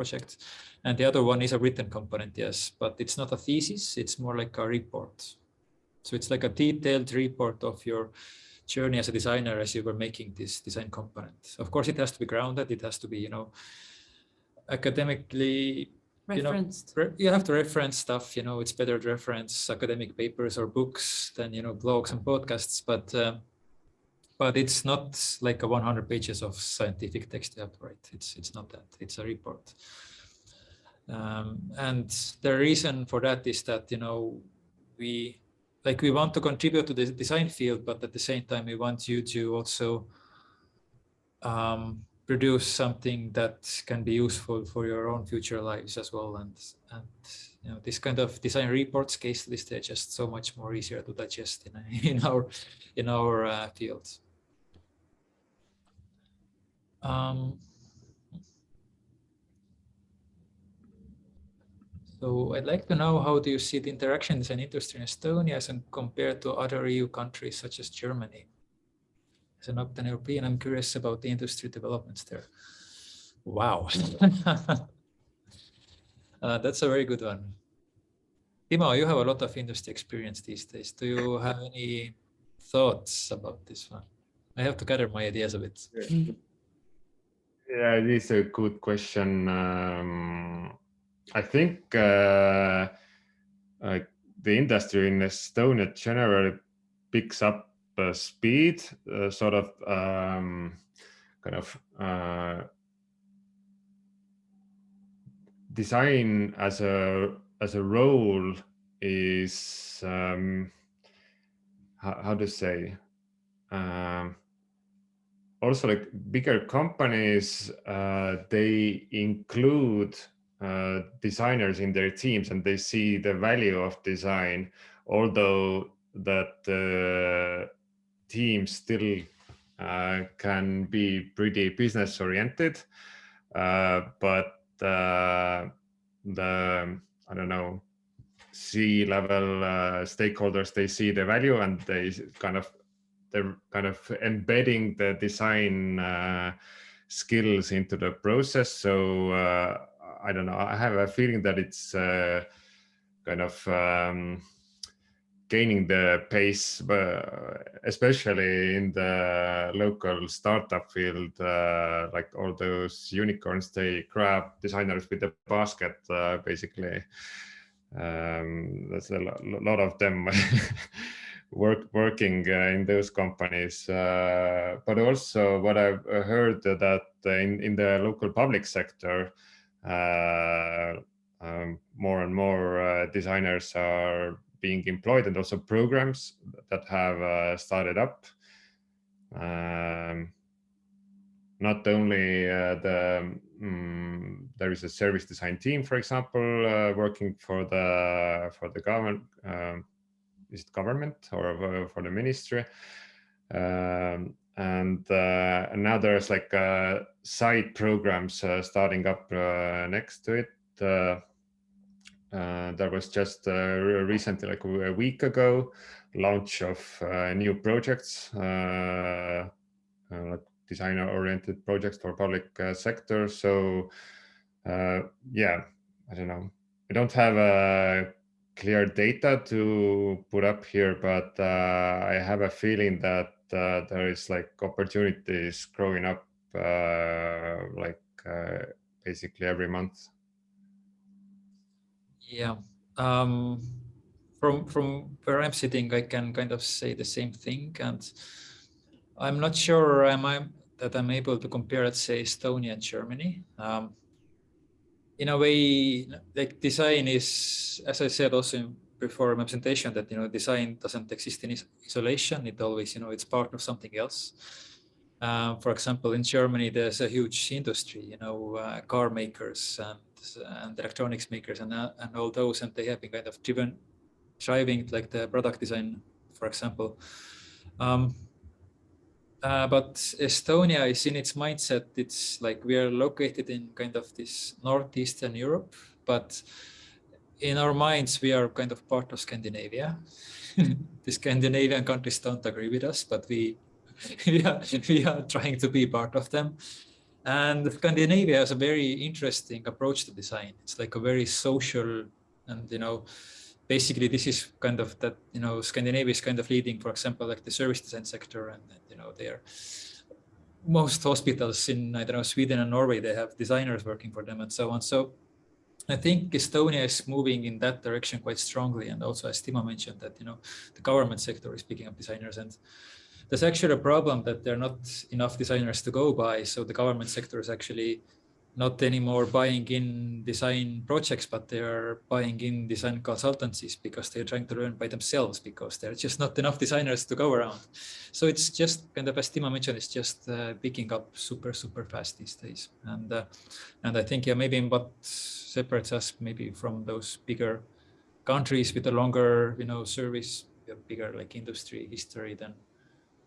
S1: and the other one is a written component, yes, but it's not a thesis, it's more like a report. So it's like a detailed report of your journey as a designer as you were making this design component. Of course, it has to be grounded, it has to be, academically referenced. You have to reference stuff, it's better to reference academic papers or books than, blogs and podcasts, but it's not like a 100 pages of scientific text you have to write. It's not that, it's a report. And the reason for that is that, we want to contribute to the design field, but at the same time, we want you to also produce something that can be useful for your own future lives as well. And this kind of design reports, case studies, they're just so much more easier to digest in our field. So I'd like to know, how do you see the interaction design industry in Estonia as compared to other EU countries such as Germany? As an Octan European, I'm curious about the industry developments there. Wow. That's a very good one. Timo, you have a lot of industry experience these days. Do you have any thoughts about this one? I have to gather my ideas a bit.
S4: Yeah, it is a good question. I think the industry in Estonia generally picks up speed, design as a role is how to say, also like bigger companies, they include designers in their teams, and they see the value of design, although that teams still can be pretty business oriented, but the I don't know, C-level stakeholders, they see the value, and they're kind of embedding the design skills into the process. So I don't know, I have a feeling that it's kind of gaining the pace, but especially in the local startup field, like all those unicorns, they grab designers with the basket, basically. There's a lot of them working in those companies, but also what I've heard that in the local public sector, more and more designers are being employed, and also programs that have started up. Not only there is a service design team, for example, working for the government. Is it government or for the ministry? And now there's like side programs starting up next to it. There was just recently, like a week ago, launch of new projects, like designer-oriented projects for public sector. So yeah, I don't know. I don't have clear data to put up here, but I have a feeling that there is like opportunities growing up basically every month.
S1: Yeah. From where I'm sitting, I can kind of say the same thing, and I'm not sure that I'm able to compare, let's say, Estonia and Germany. In a way, like design is, as I said also before my presentation, that design doesn't exist in isolation. It always, it's part of something else. For example, in Germany, there's a huge industry, car makers and electronics makers and all those, and they have been kind of driving like the product design, for example. But Estonia is in its mindset. It's like we are located in kind of this northeastern Europe, but in our minds, we are kind of part of Scandinavia. The Scandinavian countries don't agree with us, but we are trying to be part of them. And Scandinavia has a very interesting approach to design. It's like a very social, and basically this is kind of that, Scandinavia is kind of leading, for example, like the service design sector, and they're most hospitals in, I don't know, Sweden and Norway, they have designers working for them and so on. So I think Estonia is moving in that direction quite strongly. And also, as Timo mentioned, that, the government sector is picking up designers, and there's actually a problem that there are not enough designers to go by. So the government sector is actually not anymore buying in design projects, but they are buying in design consultancies because they're trying to learn by themselves, because there are just not enough designers to go around. So it's just kind of, as Timo mentioned, it's just picking up super, super fast these days. And I think, yeah, maybe what separates us maybe from those bigger countries with a longer, service, bigger like industry history, then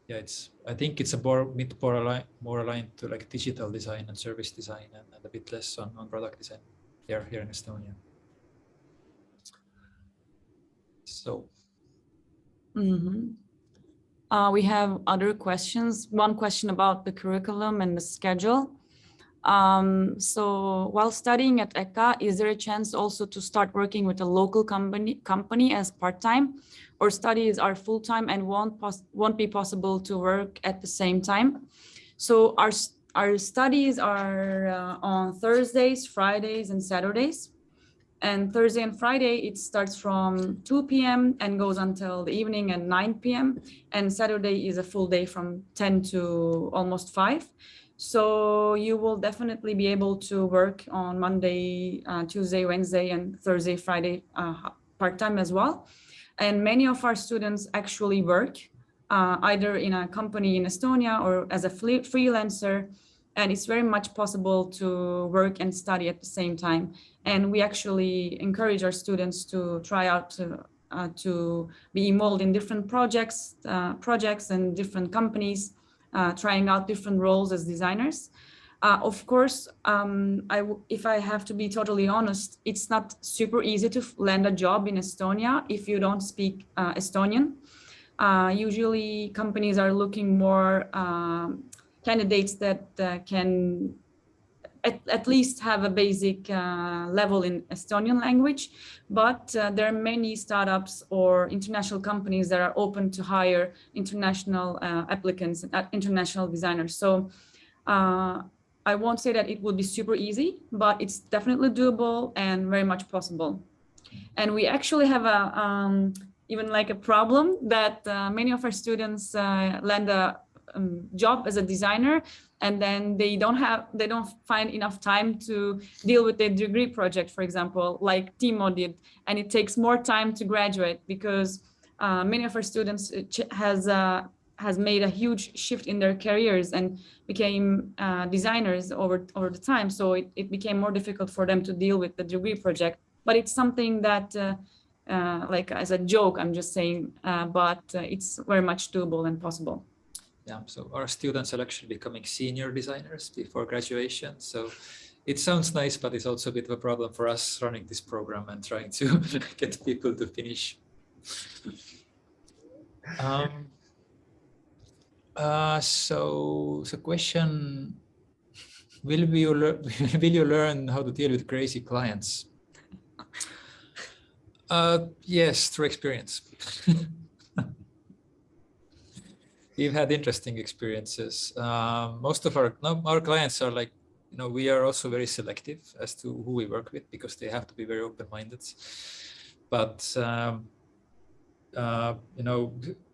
S1: yeah, I think it's a bit more aligned to like digital design and service design, and a bit less on product design here in Estonia. So.
S2: We have other questions. One question about the curriculum and the schedule. So while studying at EKA, is there a chance also to start working with a local company as part-time, or studies are full-time and won't be possible to work at the same time? So our studies are on Thursdays, Fridays, and Saturdays. And Thursday and Friday, it starts from 2 p.m. and goes until the evening at 9 p.m. And Saturday is a full day from 10 to almost 5. So you will definitely be able to work on Monday, Tuesday, Wednesday, and Thursday, Friday part-time as well. And many of our students actually work either in a company in Estonia or as a freelancer. And it's very much possible to work and study at the same time. And we actually encourage our students to try out to be involved in different projects and different companies, trying out different roles as designers. Of course, if I have to be totally honest, it's not super easy to land a job in Estonia if you don't speak Estonian. Usually companies are looking more candidates that can at least have a basic level in Estonian language, but there are many startups or international companies that are open to hire international applicants, international designers. So I won't say that it will be super easy, but it's definitely doable and very much possible. And we actually have a even like a problem that many of our students land a job as a designer, and then they don't find enough time to deal with their degree project, for example, like Timo did, and it takes more time to graduate because many of our students has made a huge shift in their careers and became designers over the time. So it became more difficult for them to deal with the degree project. But it's something that, like as a joke, I'm just saying, but it's very much doable and possible.
S1: Yeah, so our students are actually becoming senior designers before graduation. So it sounds nice, but it's also a bit of a problem for us running this program and trying to get people to finish. So question, will you learn how to deal with crazy clients? Yes, through experience. We've had interesting experiences. Most of our clients are like, we are also very selective as to who we work with because they have to be very open-minded. But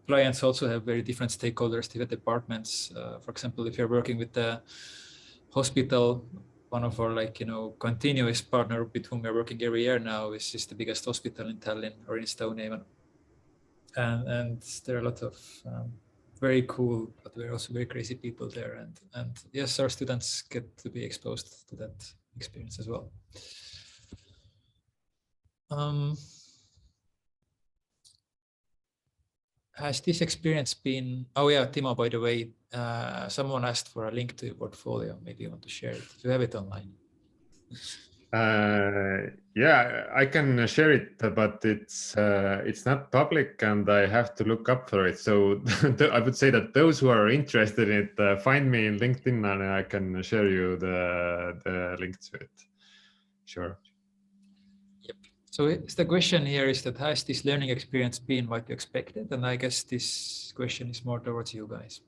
S1: clients also have very different stakeholders, different departments. For example, if you're working with the hospital, one of our continuous partner with whom we're working every year now is the biggest hospital in Tallinn or in Estonia. And there are a lot of very cool, but we're also very crazy people there. And yes, our students get to be exposed to that experience as well. Has this experience been, oh yeah, Timo, by the way, someone asked for a link to your portfolio. Maybe you want to share it. You have it online.
S4: Yeah, I can share it, but it's not public and I have to look up for it. So I would say that those who are interested in it, find me in LinkedIn and I can share you the link to it. Sure.
S1: Yep. So the question here is that has this learning experience been what you expected? And I guess this question is more towards you guys.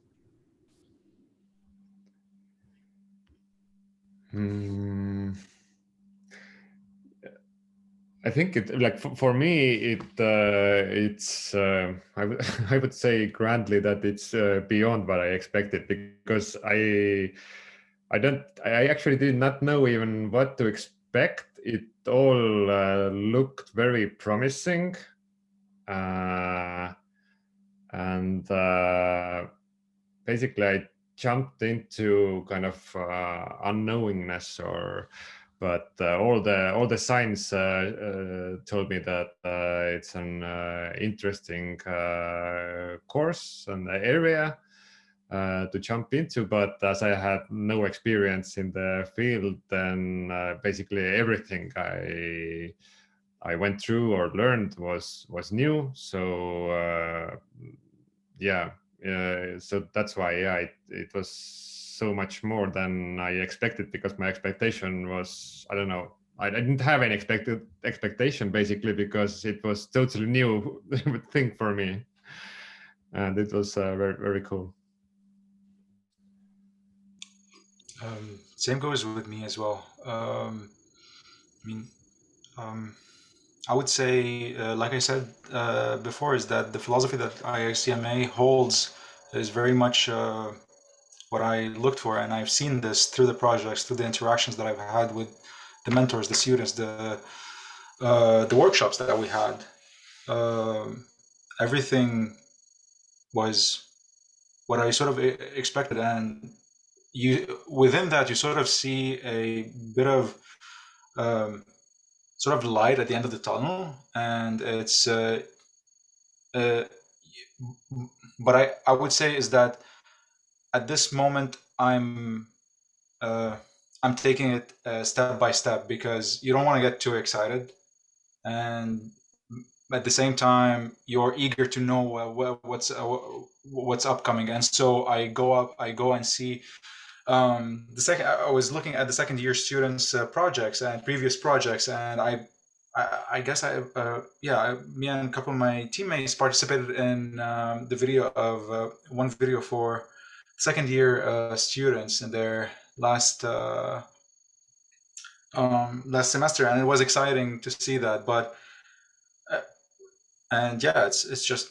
S4: I think for me it's I would say grandly that it's beyond what I expected, because I actually did not know even what to expect. It all looked very promising, and basically I jumped into kind of unknowingness, but all the signs told me that it's an interesting course and area to jump into. But as I had no experience in the field, then basically everything I went through or learned was new. So so that's why it was so much more than I expected, because my expectation was, I don't know, I didn't have any expectation basically, because it was totally new thing for me, and it was very, very cool.
S3: Same goes with me as well. I would say, like I said before, is that the philosophy that IxD.ma holds is very much what I looked for, and I've seen this through the projects, through the interactions that I've had with the mentors, the students, the workshops that we had. Everything was what I sort of expected, and within that you sort of see a bit of sort of light at the end of the tunnel, and it's but I would say is that at this moment I'm taking it step by step, because you don't want to get too excited, and at the same time you're eager to know what's upcoming. And so I go and see I was looking at the second year students' projects and previous projects, and I guess me and a couple of my teammates participated in the video of one video for second year students in their last semester, and it was exciting to see that. But and yeah, it's just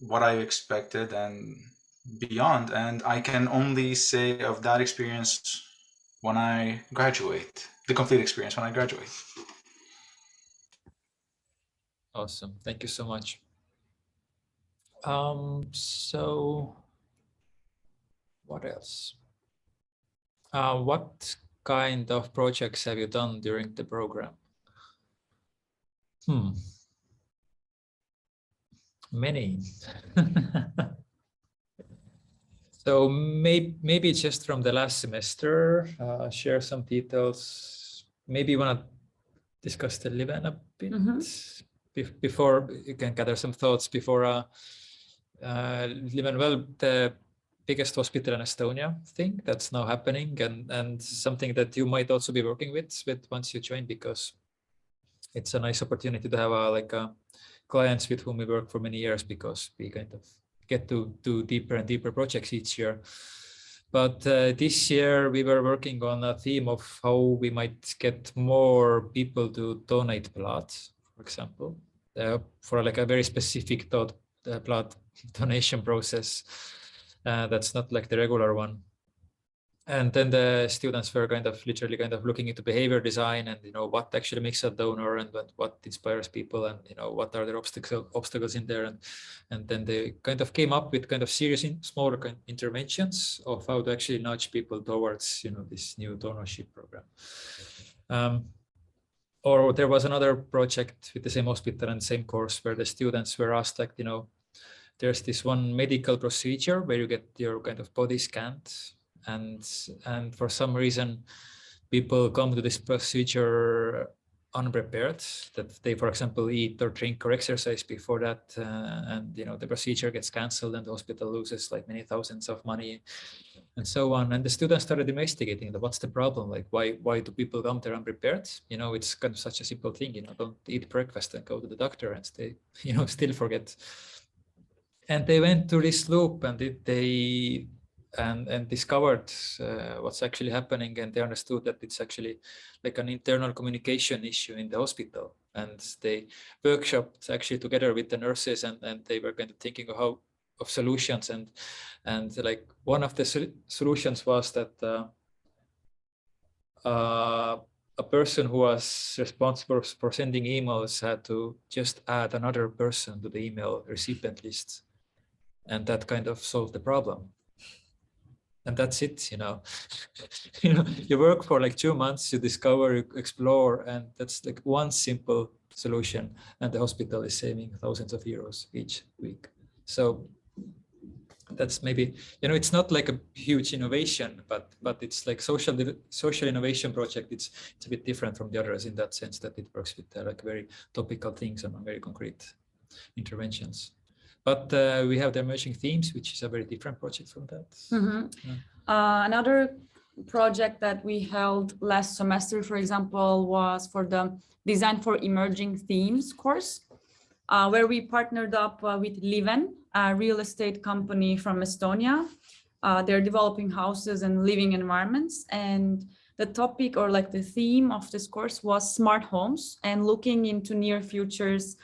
S3: what I expected and beyond, and I can only say of that experience when I graduate, the complete experience when I graduate.
S1: Awesome, thank you so much. So what else? What kind of projects have you done during the program? Many. So maybe just from the last semester, share some details. Maybe you want to discuss the Liven a bit before you can gather some thoughts before Liven. Well, the biggest hospital in Estonia thing that's now happening, and something that you might also be working with once you join, because it's a nice opportunity to have clients with whom we work for many years, because we kind of get to do deeper and deeper projects each year. But this year we were working on a theme of how we might get more people to donate blood, for example, for like a very specific blood donation process. That's not like the regular one. And then the students were literally looking into behavior design, and what actually makes a donor, and what inspires people, and what are their obstacles in there, and then they came up with serious smaller interventions of how to actually nudge people towards this new donorship program. Or there was another project with the same hospital and same course where the students were asked, there's this one medical procedure where you get your body scanned. And for some reason, people come to this procedure unprepared, that they, for example, eat or drink or exercise before that, and the procedure gets cancelled, and the hospital loses like many thousands of money, and so on. And the students started investigating what's the problem, why do people come there unprepared? It's such a simple thing, don't eat breakfast and go to the doctor and stay, still forget. And they went through this loop, and and discovered what's actually happening, and they understood that it's actually like an internal communication issue in the hospital. And they workshopped actually together with the nurses, and they were thinking of solutions, and like one of the solutions was that a person who was responsible for sending emails had to just add another person to the email recipient list, and that solved the problem. And that's it, you work for like 2 months, you discover, you explore, and that's like one simple solution, and the hospital is saving thousands of euros each week. So that's maybe, it's not like a huge innovation, but it's like social innovation project. It's a bit different from the others in that sense, that it works with like very topical things and very concrete interventions. But we have the emerging themes, which is a very different project from that.
S2: Another project that we held last semester, for example, was for the Design for Emerging Themes course, where we partnered up with Liven, a real estate company from Estonia. They're developing houses and living environments. And the topic, or like the theme of this course, was smart homes, and looking into near futures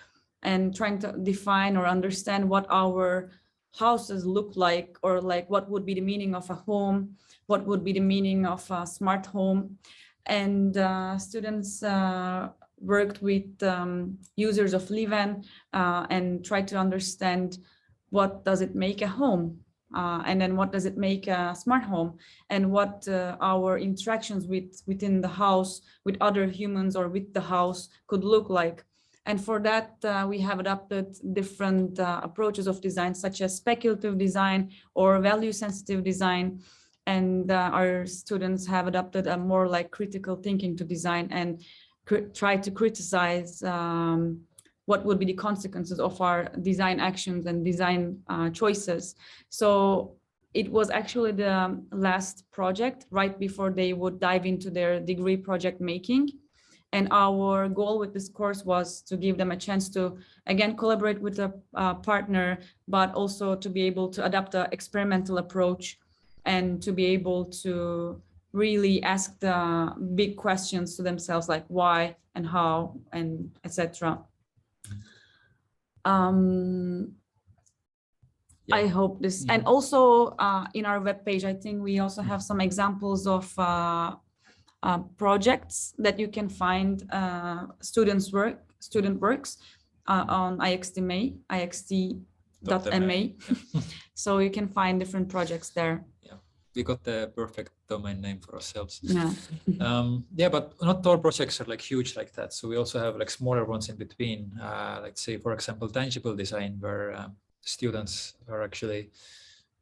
S2: and trying to define or understand what our houses look like, or like what would be the meaning of a home, what would be the meaning of a smart home. And students worked with users of Liven and tried to understand what does it make a home, and then what does it make a smart home, and what our interactions within the house with other humans or with the house could look like. And for that, we have adopted different approaches of design, such as speculative design or value-sensitive design. And our students have adopted a more like critical thinking to design, and try to criticize what would be the consequences of our design actions and design choices. So it was actually the last project right before they would dive into their degree project making. And our goal with this course was to give them a chance to, again, collaborate with a partner, but also to be able to adapt an experimental approach and to be able to really ask the big questions to themselves, like why and how and etc.
S1: Yeah.
S2: I hope this, and also in our webpage, I think we also have some examples of projects that you can find student works on IxD.ma, IxD.ma. So you can find different projects there.
S1: Yeah, we got the perfect domain name for ourselves.
S2: Yeah.
S1: Yeah, but not all projects are like huge like that. So we also have like smaller ones in between, like say, for example, tangible design, where students are actually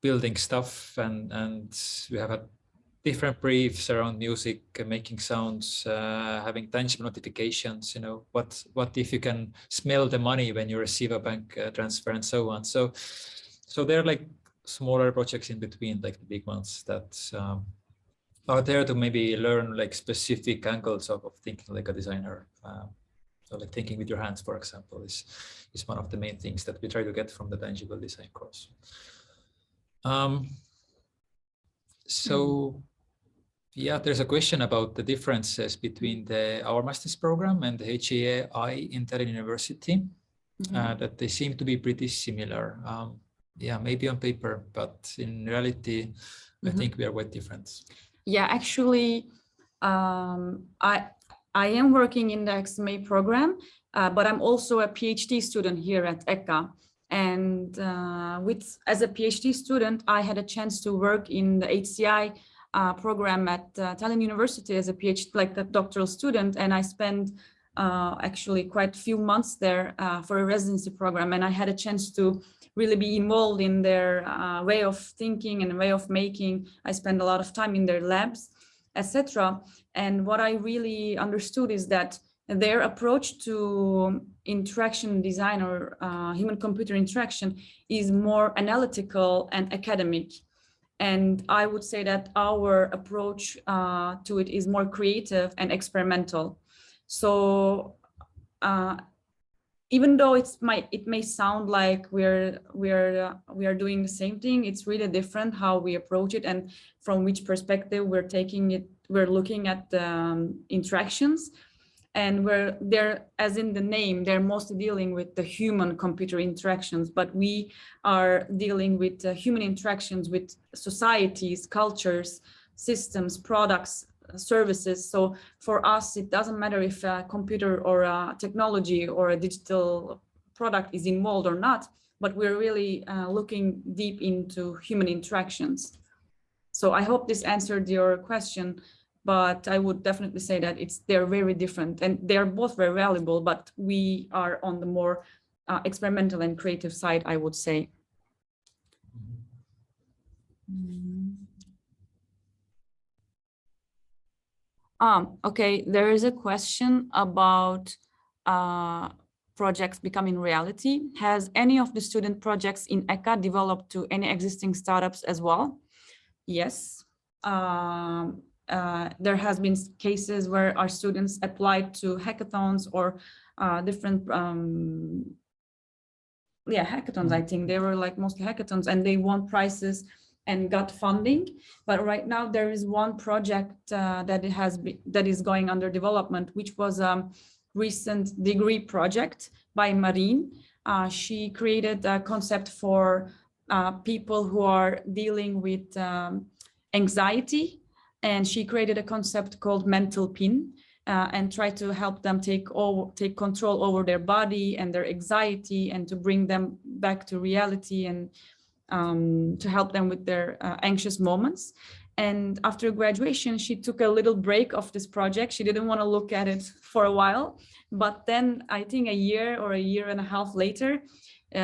S1: building stuff, and we have had different briefs around music, making sounds, having tangible notifications, you know, what if you can smell the money when you receive a bank transfer and so on. So there are like smaller projects in between, like the big ones that are there to maybe learn like specific angles of thinking like a designer. So like thinking with your hands, for example, is one of the main things that we try to get from the tangible design course. So yeah, there's a question about the differences between our master's program and the EKA Interaction University, that they seem to be pretty similar. Yeah, maybe on paper, but in reality, I think we are quite different.
S2: Yeah, actually, I am working in the XMA program, but I'm also a PhD student here at EKA. And as a PhD student, I had a chance to work in the HCI program at Tallinn University as a PhD, like a doctoral student. And I spent actually quite a few months there for a residency program. And I had a chance to really be involved in their way of thinking and way of making. I spent a lot of time in their labs, etc. And what I really understood is that their approach to interaction design or human-computer interaction is more analytical and academic. And I would say that our approach to it is more creative and experimental. So even though it may sound like we are doing the same thing, it's really different how we approach it and from which perspective we're taking it. We're looking at the interactions, and they're, as in the name, they're mostly dealing with the human-computer interactions, but we are dealing with human interactions with societies, cultures, systems, products, services. So for us, it doesn't matter if a computer or a technology or a digital product is involved or not, but we're really looking deep into human interactions. So I hope this answered your question, but I would definitely say that they're very different and they're both very valuable, but we are on the more experimental and creative side, I would say. Okay, there is a question about projects becoming reality. Has any of the student projects in EKA developed to any existing startups as well? Yes. There has been cases where our students applied to hackathons or different hackathons. I think they were like mostly hackathons, and they won prizes and got funding. But right now there is one project that is going under development, which was a recent degree project by Marine. She created a concept for people who are dealing with anxiety, and she created a concept called mental pin and try to help them take control over their body and their anxiety, and to bring them back to reality, and to help them with their anxious moments. And after graduation, she took a little break of this project. She didn't want to look at it for a while, but then I think a year or a year and a half later,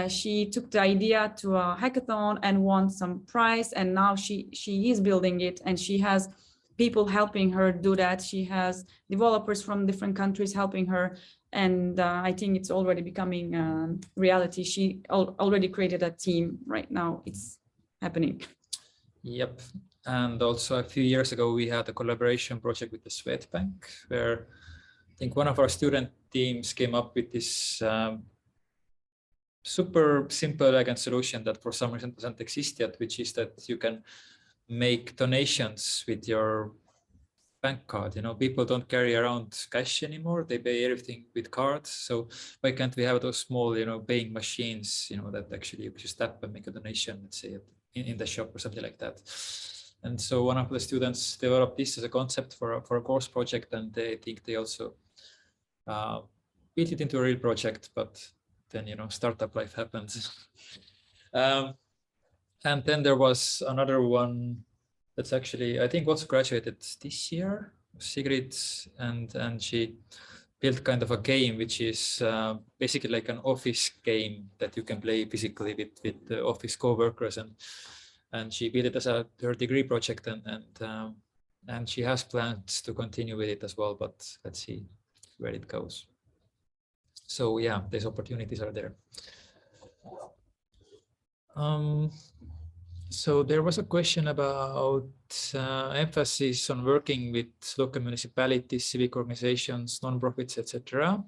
S2: she took the idea to a hackathon and won some prize, and now she is building it, and she has people helping her do that. She has developers from different countries helping her, and I think it's already becoming reality. She already created a team right now. It's happening.
S1: Yep. And also a few years ago, we had a collaboration project with the Swedbank, where I think one of our student teams came up with this super simple, elegant solution that for some reason doesn't exist yet, which is that you can make donations with your bank card. You know, people don't carry around cash anymore. They pay everything with cards. So why can't we have those small, you know, paying machines, you know, that actually you just tap and make a donation, let's say in the shop or something like that. And so one of the students developed this as a concept for a course project, and they think they also built it into a real project, but then, you know, startup life happens. And then there was another one that's actually, I think, also graduated this year, Sigrid, and she built kind of a game which is basically like an office game that you can play physically with the office co-workers, and she built it as her degree project, and she has plans to continue with it as well, but let's see where it goes. So yeah, these opportunities are there. So there was a question about emphasis on working with local municipalities, civic organizations, non-profits, etc.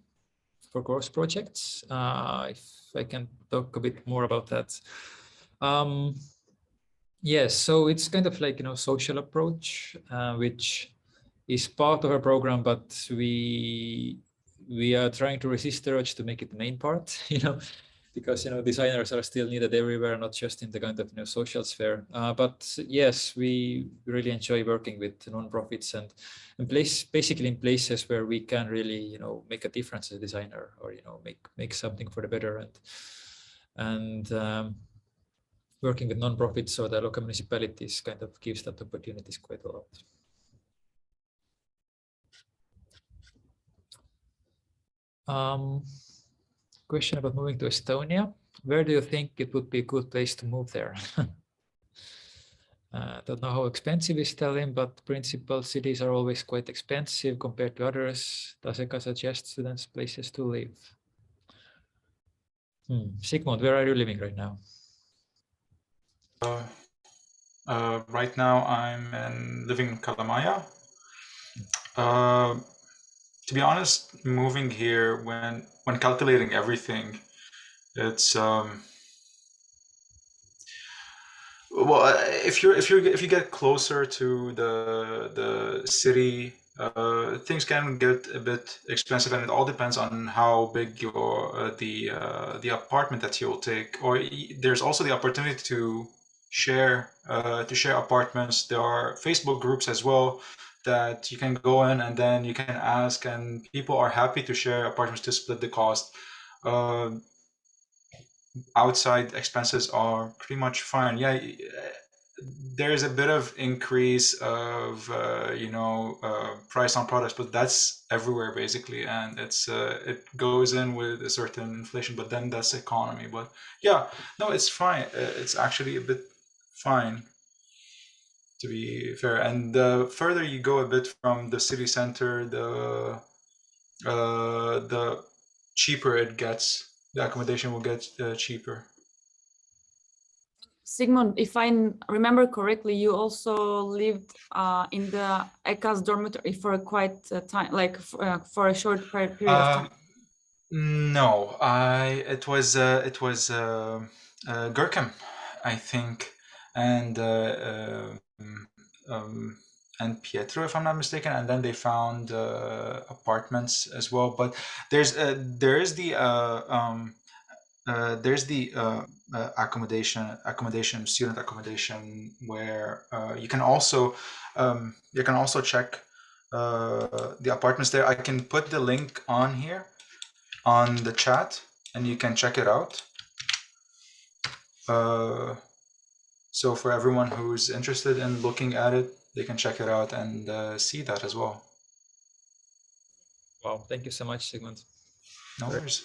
S1: for course projects. If I can talk a bit more about that. Yes, so it's kind of like, you know, social approach, which is part of our program, but we are trying to resist the urge to make it the main part, you know, because, you know, designers are still needed everywhere, not just in the kind of, you know, social sphere. But yes, we really enjoy working with nonprofits and basically in places where we can really, you know, make a difference as a designer, or, you know, make something for the better. And working with nonprofits or the local municipalities kind of gives that opportunities quite a lot. Question about moving to Estonia. Where do you think it would be a good place to move there? Don't know how expensive is Tallinn, but principal cities are always quite expensive compared to others. Does EKA suggest students places to live? Sigmund, where are you living right now?
S3: Right now I'm living in Kalamaja. To be honest, moving here, when calculating everything, it's well, if you get closer to the city, things can get a bit expensive, and it all depends on how big your the apartment that you'll take. Or there's also the opportunity to share apartments. There are Facebook groups as well that you can go in, and then you can ask, and people are happy to share apartments to split the cost. Outside expenses are pretty much fine. Yeah, there's a bit of increase of price on products, but that's everywhere basically, and it's it goes in with a certain inflation, but then that's economy. But yeah, no, it's fine. It's actually a bit fine, to be fair. And the further you go a bit from the city center, the cheaper it gets. The accommodation will get cheaper.
S2: Sigmund, if I remember correctly, you also lived in the EKA's dormitory for quite a time, like for a short period of time.
S3: No, it was Gurkham, I think, and Pietro, if I'm not mistaken, and then they found apartments as well. But there's the student accommodation, where you can also check the apartments there. I can put the link on here on the chat, and you can check it out. So for everyone who's interested in looking at it, they can check it out and see that as well.
S1: Wow, thank you so much, Sigmund.
S3: No worries.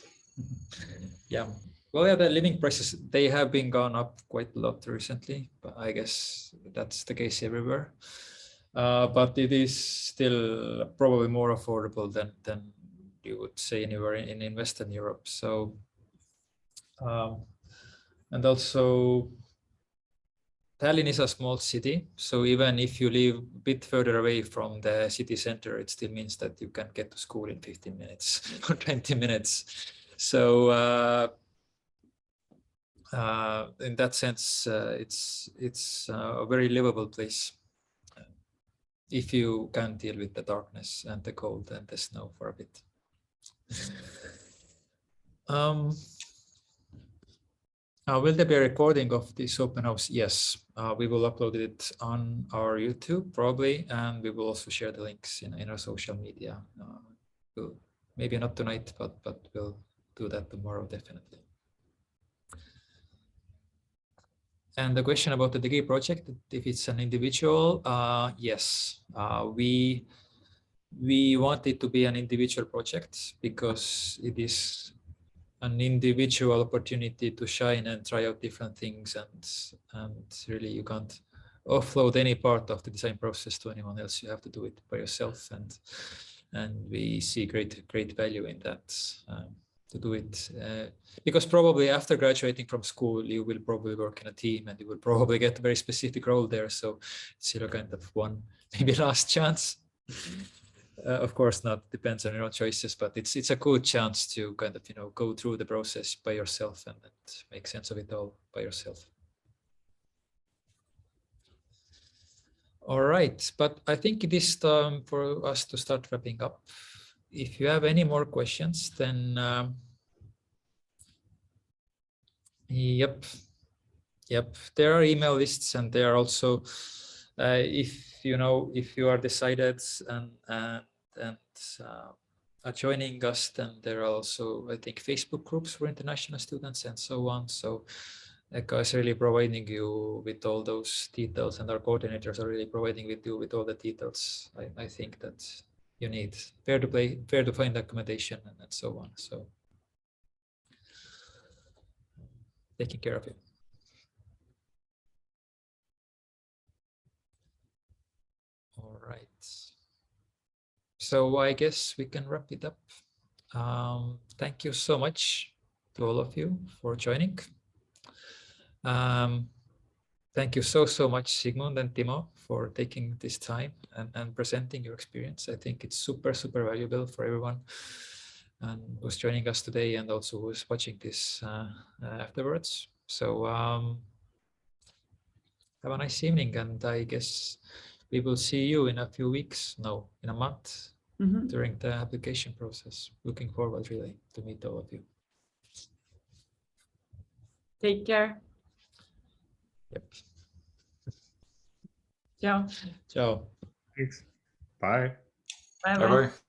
S1: Yeah, well, yeah, the living prices, they have been gone up quite a lot recently, but I guess that's the case everywhere. But it is still probably more affordable than you would say anywhere in Western Europe. So, and also, Tallinn is a small city, so even if you live a bit further away from the city center, it still means that you can get to school in 15 minutes or 20 minutes. So in that sense, it's a very livable place if you can deal with the darkness and the cold and the snow for a bit. Will there be a recording of this open house? Yes, we will upload it on our YouTube probably, and we will also share the links in our social media. Maybe not tonight, but we'll do that tomorrow definitely. And the question about the degree project, if it's an individual, yes, we want it to be an individual project because it is an individual opportunity to shine and try out different things, and really you can't offload any part of the design process to anyone else. You have to do it by yourself, and we see great value in that, to do it because probably after graduating from school you will probably work in a team and you will probably get a very specific role there, so it's kind of one maybe last chance. Of course not, depends on your own choices, but it's a good chance to kind of go through the process by yourself and make sense of it all by yourself. All right, but I think it is time for us to start wrapping up. If you have any more questions, then yep, there are email lists, and there are also if you are decided and are joining us, then there are also, I think, Facebook groups for international students and so on. So EKA is really providing you with all those details, and our coordinators are really providing you with all the details I think that you need, where to find accommodation and so on. So taking care of you. All right. So I guess we can wrap it up. Thank you so much to all of you for joining. Thank you so much, Sigmund and Timo, for taking this time and presenting your experience. I think it's super valuable for everyone and who's joining us today and also who's watching this afterwards. So have a nice evening, and I guess we will see you in a few weeks, no, in a month, during the application process. Looking forward really to meet all of you.
S5: Take care.
S1: Yep.
S5: Ciao.
S1: Ciao.
S4: Thanks. Bye.
S5: Bye bye.
S3: Bye-bye.